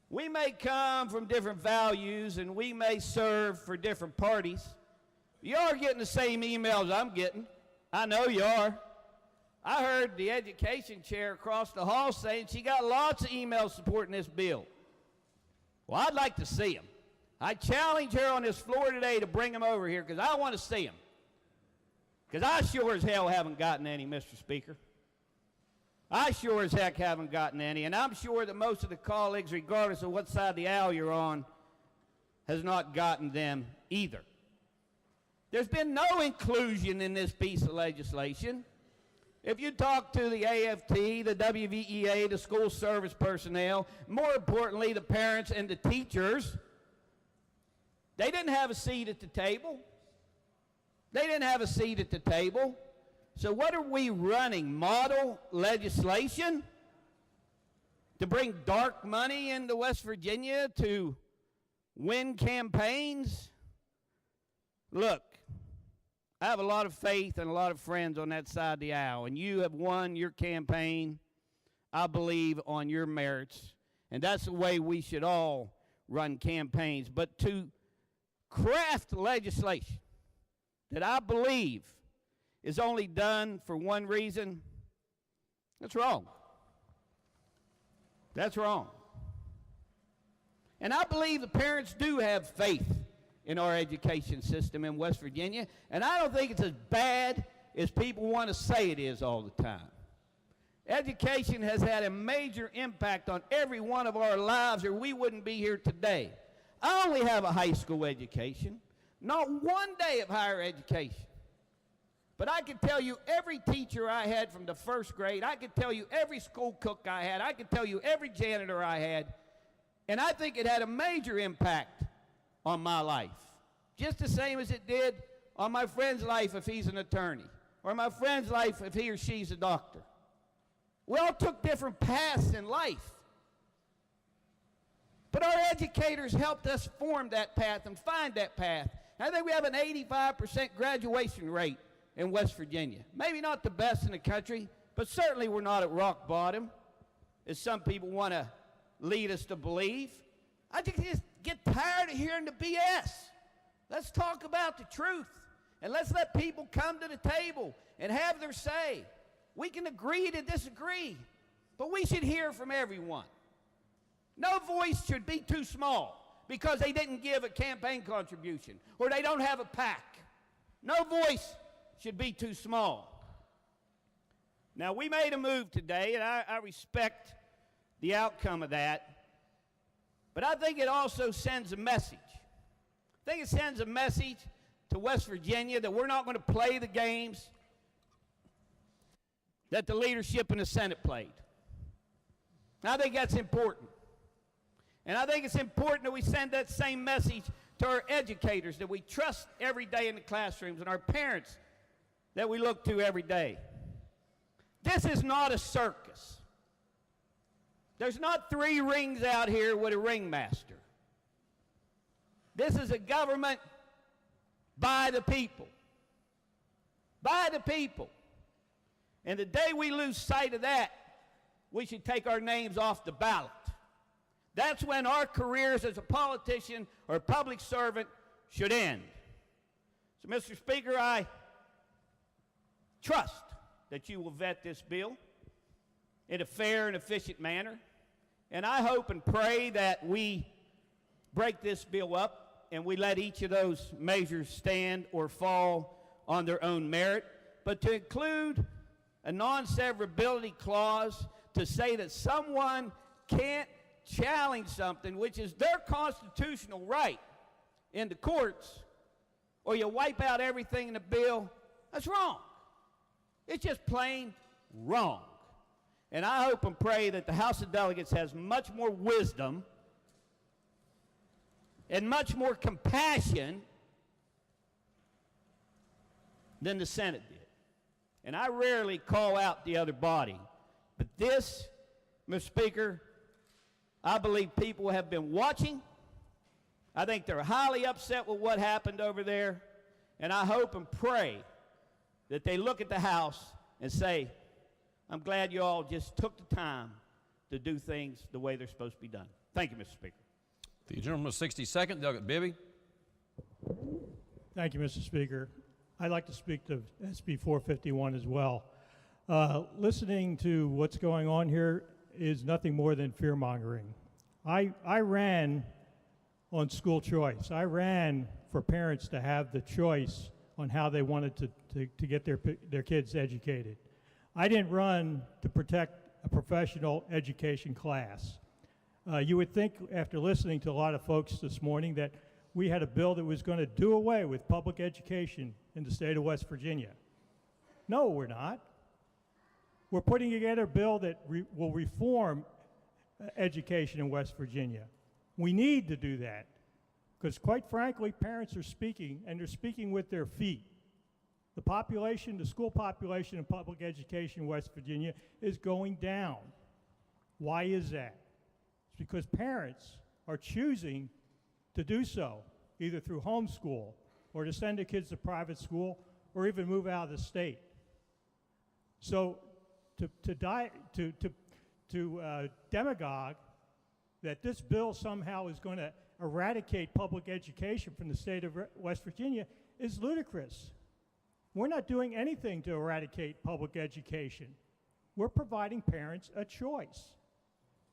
We may come from different values and we may serve for different parties. You are getting the same emails I'm getting. I know you are. I heard the education chair across the hall saying she got lots of emails supporting this bill. Well, I'd like to see them. I challenge her on this floor today to bring them over here because I want to see them. Because I sure as hell haven't gotten any, Mr. Speaker. I sure as heck haven't gotten any, and I'm sure that most of the colleagues, regardless of what side of the aisle you're on, has not gotten them either. There's been no inclusion in this piece of legislation. If you talk to the AFT, the WVEA, the school service personnel, more importantly, the parents and the teachers, they didn't have a seat at the table. They didn't have a seat at the table. So what are we running? Model legislation to bring dark money into West Virginia to win campaigns? Look, I have a lot of faith and a lot of friends on that side of the aisle, and you have won your campaign, I believe, on your merits, and that's the way we should all run campaigns. But to craft legislation that I believe is only done for one reason, that's wrong. That's wrong. And I believe the parents do have faith in our education system in West Virginia, and I don't think it's as bad as people want to say it is all the time. Education has had a major impact on every one of our lives, or we wouldn't be here today. I only have a high school education, not one day of higher education. But I can tell you every teacher I had from the first grade, I can tell you every school cook I had, I can tell you every janitor I had, and I think it had a major impact on my life. Just the same as it did on my friend's life if he's an attorney, or my friend's life if he or she's a doctor. We all took different paths in life. But our educators helped us form that path and find that path. And I think we have an 85% graduation rate in West Virginia. Maybe not the best in the country, but certainly we're not at rock bottom, as some people want to lead us to believe. I just get tired of hearing the BS. Let's talk about the truth, and let's let people come to the table and have their say. We can agree to disagree, but we should hear from everyone. No voice should be too small because they didn't give a campaign contribution or they don't have a PAC. No voice should be too small. Now, we made a move today, and I respect the outcome of that, but I think it also sends a message. I think it sends a message to West Virginia that we're not going to play the games that the leadership in the Senate played. And I think that's important. And I think it's important that we send that same message to our educators that we trust every day in the classrooms and our parents that we look to every day. This is not a circus. There's not 3 rings out here with a ringmaster. This is a government by the people. By the people. And the day we lose sight of that, we should take our names off the ballot. That's when our careers as a politician or a public servant should end. So, Mr. Speaker, I trust that you will vet this bill in a fair and efficient manner. And I hope and pray that we break this bill up and we let each of those measures stand or fall on their own merit. But to include a non-severability clause to say that someone can't challenge something which is their constitutional right in the courts or you wipe out everything in the bill, that's wrong. It's just plain wrong. And I hope and pray that the House of Delegates has much more wisdom and much more compassion than the Senate did. And I rarely call out the other body. But this, Mr. Speaker, I believe people have been watching. I think they're highly upset with what happened over there. And I hope and pray that they look at the House and say, I'm glad you all just took the time to do things the way they're supposed to be done. Thank you, Mr. Speaker. The gentleman with 62nd, Delegate Bibby. Thank you, Mr. Speaker. I'd like to speak to SB 451 as well. Listening to what's going on here is nothing more than fear-mongering. I ran on school choice. I ran for parents to have the choice on how they wanted to get their kids educated. I didn't run to protect a professional education class. You would think, after listening to a lot of folks this morning, that we had a bill that was going to do away with public education in the state of West Virginia. No, we're not. We're putting together a bill that will reform education in West Virginia. We need to do that because, quite frankly, parents are speaking, and they're speaking with their feet. The population, the school population in public education in West Virginia is going down. Why is that? It's because parents are choosing to do so, either through homeschool or to send their kids to private school or even move out of the state. So to demagogue that this bill somehow is going to eradicate public education from the state of West Virginia is ludicrous. We're not doing anything to eradicate public education. We're providing parents a choice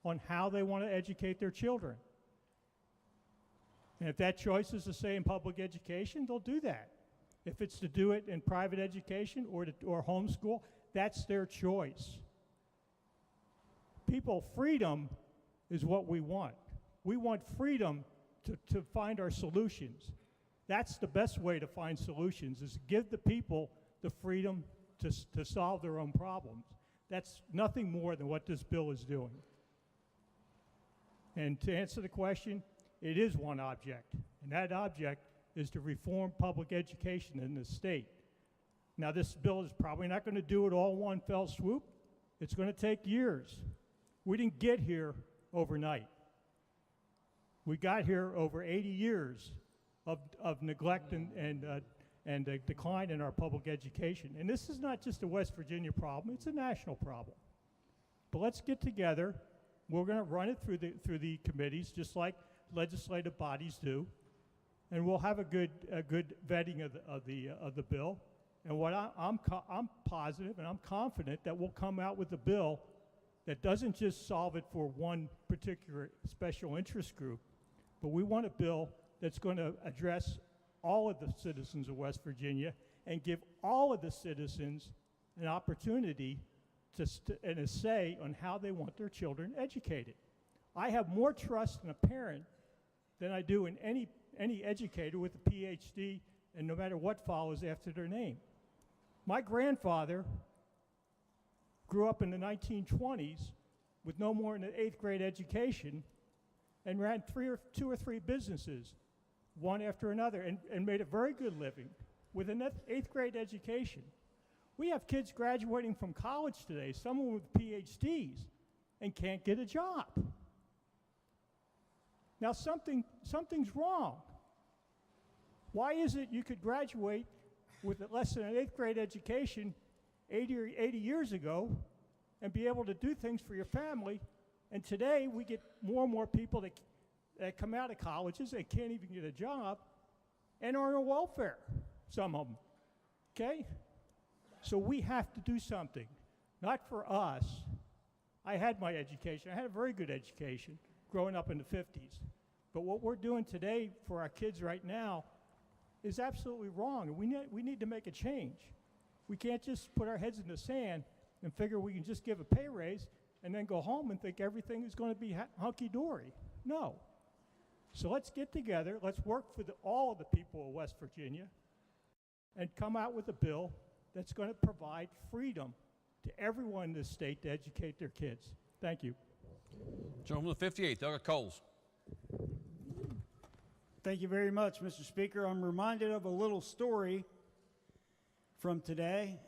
on how they want to educate their children. And if that choice is to stay in public education, they'll do that. If it's to do it in private education or homeschool, that's their choice. People, freedom is what we want. We want freedom to find our solutions. That's the best way to find solutions, is to give the people the freedom to solve their own problems. That's nothing more than what this bill is doing. And to answer the question, it is one object, and that object is to reform public education in the state. Now, this bill is probably not going to do it all in one fell swoop. It's going to take years. We didn't get here overnight. We got here over 80 years of neglect and a decline in our public education. And this is not just a West Virginia problem, it's a national problem. But let's get together. We're going to run it through the committees, just like legislative bodies do, and we'll have a good vetting of the bill. And what I'm positive and I'm confident that we'll come out with a bill that doesn't just solve it for one particular special interest group, but we want a bill that's going to address all of the citizens of West Virginia and give all of the citizens an opportunity and a say on how they want their children educated. I have more trust in a parent than I do in any educator with a PhD, and no matter what follows after their name. My grandfather grew up in the 1920s with no more than an 8th grade education and ran two or three businesses, one after another, and made a very good living with an 8th grade education. We have kids graduating from college today, some with PhDs, and can't get a job. Now something's wrong. Why is it you could graduate with less than an 8th grade education 80 years ago and be able to do things for your family, and today we get more and more people that come out of colleges and can't even get a job and are on welfare, some of them, okay? So we have to do something, not for us. I had my education. I had a very good education growing up in the 50s. But what we're doing today for our kids right now is absolutely wrong, and we need to make a change. We can't just put our heads in the sand and figure we can just give a pay raise and then go home and think everything is going to be hunky-dory. No. So let's get together, let's work for all of the people of West Virginia and come out with a bill that's going to provide freedom to everyone in this state to educate their kids. Thank you. Gentleman from the 58th, Douglas Coles. Thank you very much, Mr. Speaker. I'm reminded of a little story from today.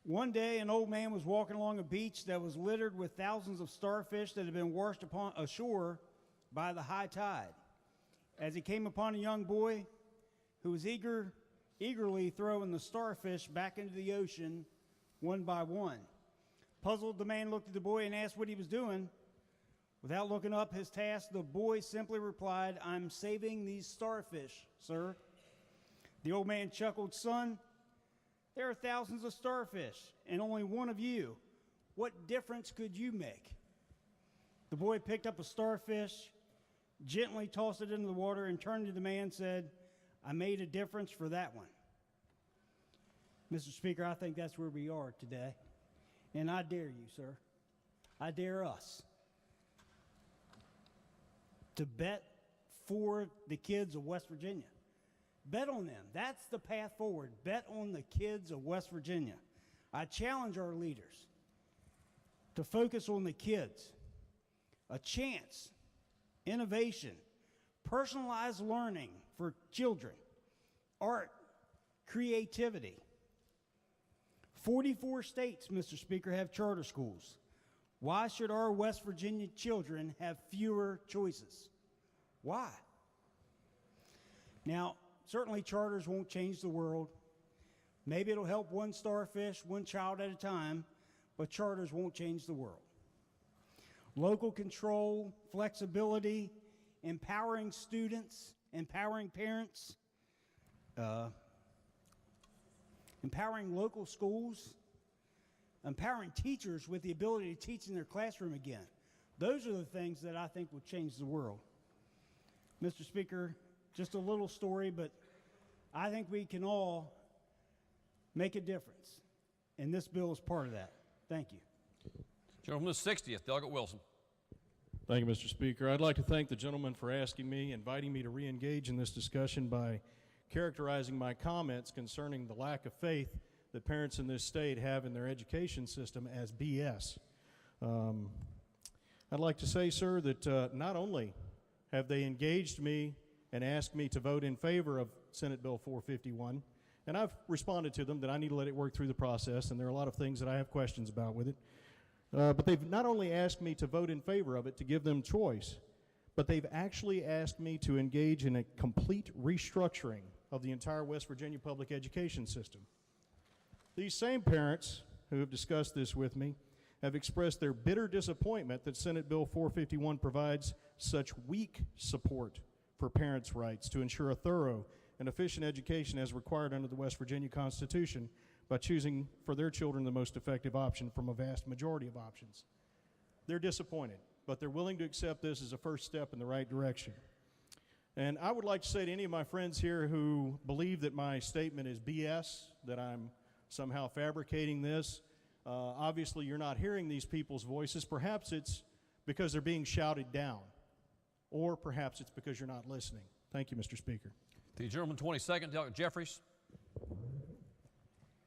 One day, an old man was walking along a beach that was littered with thousands of starfish that had been washed upon ashore by the high tide. As he came upon a young boy who was eagerly throwing the starfish back into the ocean one by one. Puzzled, the man looked at the boy and asked what he was doing. Without looking up his task, the boy simply replied, "I'm saving these starfish, sir." The old man chuckled, "Son, there are thousands of starfish and only one of you. What difference could you make?" The boy picked up a starfish, gently tossed it into the water, and turned to the man and said, "I made a difference for that one." Mr. Speaker, I think that's where we are today. And I dare you, sir, I dare us to bet for the kids of West Virginia. Bet on them. That's the path forward. Bet on the kids of West Virginia. I challenge our leaders to focus on the kids. A chance, innovation, personalized learning for children, art, creativity. 44 states, Mr. Speaker, have charter schools. Why should our West Virginia children have fewer choices? Why? Now, certainly charters won't change the world. Maybe it'll help one starfish, one child at a time, but charters won't change the world. Local control, flexibility, empowering students, empowering parents, empowering local schools, empowering teachers with the ability to teach in their classroom again. Those are the things that I think will change the world. Mr. Speaker, just a little story, but I think we can all make a difference, and this bill is part of that. Thank you. Gentleman from the 60th, Delegate Wilson. Thank you, Mr. Speaker. I'd like to thank the gentleman for inviting me to re-engage in this discussion by characterizing my comments concerning the lack of faith that parents in this state have in their education system as BS. I'd like to say, sir, that not only have they engaged me and asked me to vote in favor of Senate Bill 451, and I've responded to them that I need to let it work through the process, and there are a lot of things that I have questions about with it. But they've not only asked me to vote in favor of it to give them choice, but they've actually asked me to engage in a complete restructuring of the entire West Virginia public education system. These same parents who have discussed this with me have expressed their bitter disappointment that Senate Bill 451 provides such weak support for parents' rights to ensure a thorough and efficient education as required under the West Virginia Constitution by choosing for their children the most effective option from a vast majority of options. They're disappointed, but they're willing to accept this as a first step in the right direction. And I would like to say to any of my friends here who believe that my statement is BS, that I'm somehow fabricating this, obviously you're not hearing these people's voices. Perhaps it's because they're being shouted down, or perhaps it's because you're not listening. Thank you, Mr. Speaker. The gentleman 22nd, Delegate Jeffries.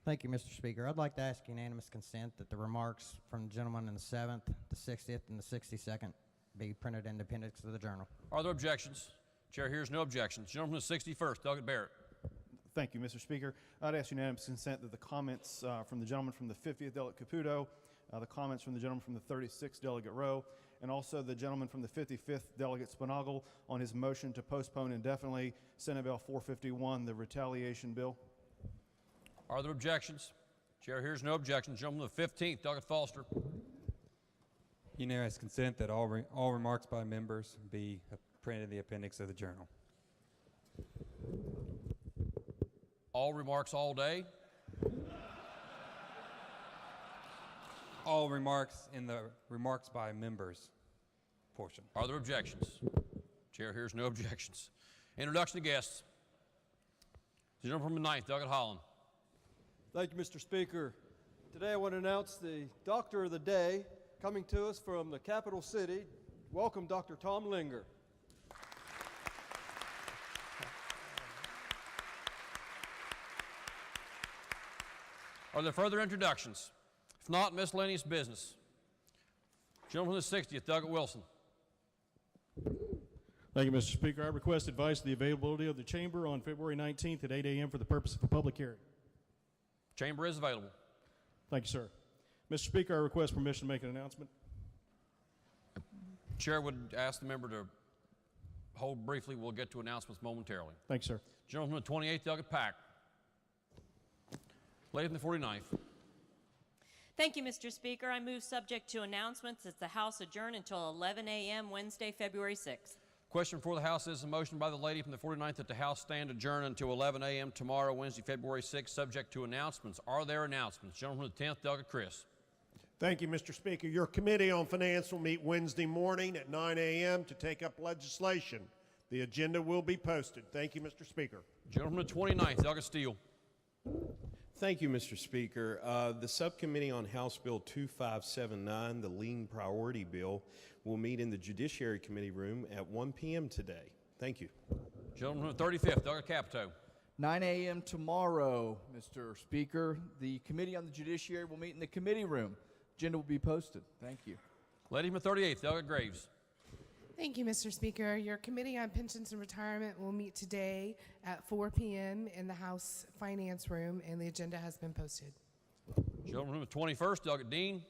Thank you, Mr. Speaker. I'd like to ask unanimous consent that the remarks from the gentleman in the 7th, the 60th, and the 62nd be printed in the appendix of the journal. Are there objections? Chair hears no objections. Gentleman from the 61st, Delegate Barrett. Thank you, Mr. Speaker. I'd ask unanimous consent that the comments from the gentleman from the 50th, Delegate Caputo, the comments from the gentleman from the 36th, Delegate Rowe, and also the gentleman from the 55th, Delegate Spinagle, on his motion to postpone indefinitely Senate Bill 451, the retaliation bill. Are there objections? Chair hears no objections. Gentleman from the 15th, Delegate Foster. Unanimous consent that all remarks by members be printed in the appendix of the journal. All remarks all day? All remarks in the remarks by members portion. Are there objections? Chair hears no objections. Introduction to guests. The gentleman from the 9th, Delegate Holland. Thank you, Mr. Speaker. Today I want to announce the Doctor of the Day coming to us from the capital city. Welcome, Dr. Tom Linger. Are there further introductions? If not, miscellaneous business. Gentleman from the 60th, Douglas Wilson. Thank you, Mr. Speaker. I request advice of the availability of the chamber on February 19th at 8 a.m. for the purpose of a public hearing. Chamber is available. Thank you, sir. Mr. Speaker, I request permission to make an announcement. Chair would ask the member to hold briefly. We'll get to announcements momentarily. Thank you, sir. Gentleman from the 28th, Douglas Pack. Lady from the 49th. Thank you, Mr. Speaker. I move subject to announcements that the House adjourn until 11 a.m. Wednesday, February 6th. Question before the House is a motion by the lady from the 49th that the House stand adjourned until 11 a.m. tomorrow, Wednesday, February 6th, subject to announcements. Are there announcements? Gentleman from the 10th, Douglas Chris. Thank you, Mr. Speaker. Your Committee on Finance will meet Wednesday morning at 9 a.m. to take up legislation. The agenda will be posted. Thank you, Mr. Speaker. Gentleman from the 29th, Douglas Steele. Thank you, Mr. Speaker. The subcommittee on House Bill 2579, the lien priority bill, will meet in the Judiciary Committee room at 1 p.m. today. Thank you. Gentleman from the 35th, Douglas Capito. 9 a.m. tomorrow, Mr. Speaker. The Committee on the Judiciary will meet in the committee room. Agenda will be posted. Thank you. Lady from the 38th, Douglas Graves. Thank you, Mr. Speaker. Your Committee on Pensions and Retirement will meet today at 4 p.m. in the House Finance Room, and the agenda has been posted. Gentleman from the 21st, Douglas Dean.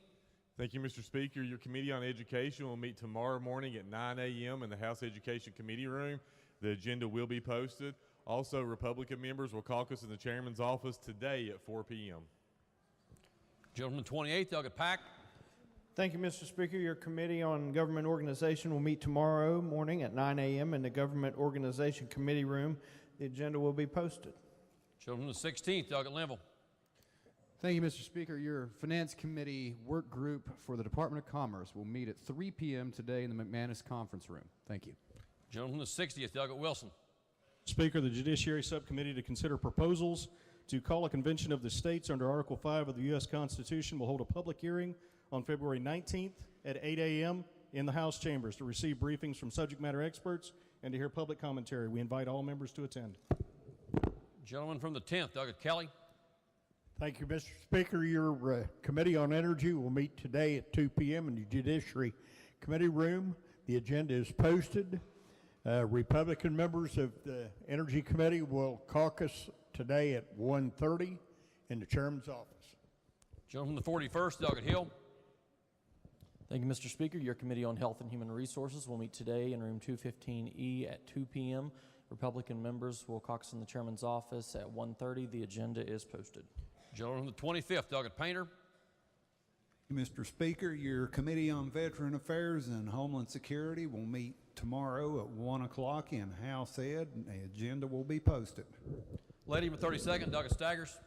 Thank you, Mr. Speaker. Your Committee on Education will meet tomorrow morning at 9 a.m. in the House Education Committee room. The agenda will be posted. Also, Republican members will caucus in the Chairman's office today at 4 p.m. Gentleman 28th, Douglas Pack. Thank you, Mr. Speaker. Your Committee on Government Organization will meet tomorrow morning at 9 a.m. in the Government Organization Committee room. The agenda will be posted. Gentleman from the 16th, Douglas Linville. Thank you, Mr. Speaker. Your Finance Committee work group for the Department of Commerce will meet at 3 p.m. today in the McManus Conference Room. Thank you. Gentleman from the 60th, Douglas Wilson. Speaker, the Judiciary Subcommittee to consider proposals to call a convention of the states under Article 5 of the U.S. Constitution will hold a public hearing on February 19th at 8 a.m. in the House chambers to receive briefings from subject matter experts and to hear public commentary. We invite all members to attend. Gentleman from the 10th, Douglas Kelly. Thank you, Mr. Speaker. Your Committee on Energy will meet today at 2 p.m. in the Judiciary Committee room. The agenda is posted. Republican members of the Energy Committee will caucus today at 1:30 in the Chairman's office. Gentleman from the 41st, Douglas Hill. Thank you, Mr. Speaker. Your Committee on Health and Human Resources will meet today in room 215E at 2 p.m. Republican members will caucus in the Chairman's office at 1:30. The agenda is posted. Gentleman from the 25th, Douglas Painter. Mr. Speaker, your Committee on Veteran Affairs and Homeland Security will meet tomorrow at 1 o'clock in House Ed, and the agenda will be posted. Lady from the 32nd, Douglas Staggers.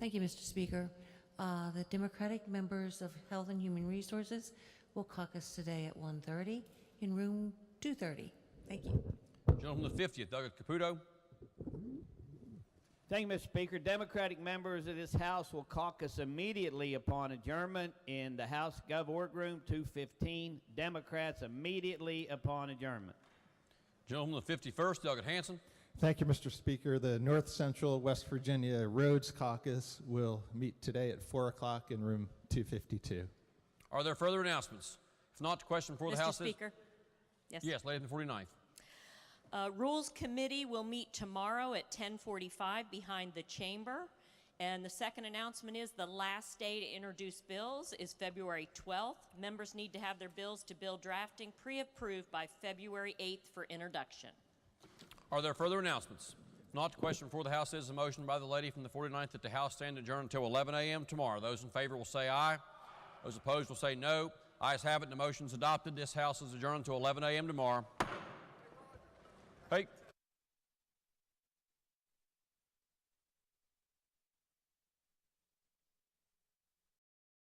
Thank you, Mr. Speaker. The Democratic members of Health and Human Resources will caucus today at 1:30 in room 230. Thank you. Gentleman from the 50th, Douglas Caputo. Thank you, Mr. Speaker. Democratic members of this House will caucus immediately upon adjournment in the House Gov Org Room 215. Democrats immediately upon adjournment. Gentleman from the 51st, Douglas Hanson. Thank you, Mr. Speaker. The North Central West Virginia Rhodes Caucus will meet today at 4 o'clock in room 252. Are there further announcements? If not, the question before the House Mr. Speaker. is... Yes, lady from the 49th. Rules Committee will meet tomorrow at 10:45 behind the chamber. And the second announcement is the last day to introduce bills is February 12th. Members need to have their bills to bill drafting pre-approved by February 8th for introduction. Are there further announcements? If not, the question before the House is a motion by the lady from the 49th that the House stand adjourned until 11 a.m. tomorrow. Those in favor will say aye. Those opposed will say no. Ayes have it, and the motion is adopted. This House is adjourned until 11 a.m. tomorrow. Hey.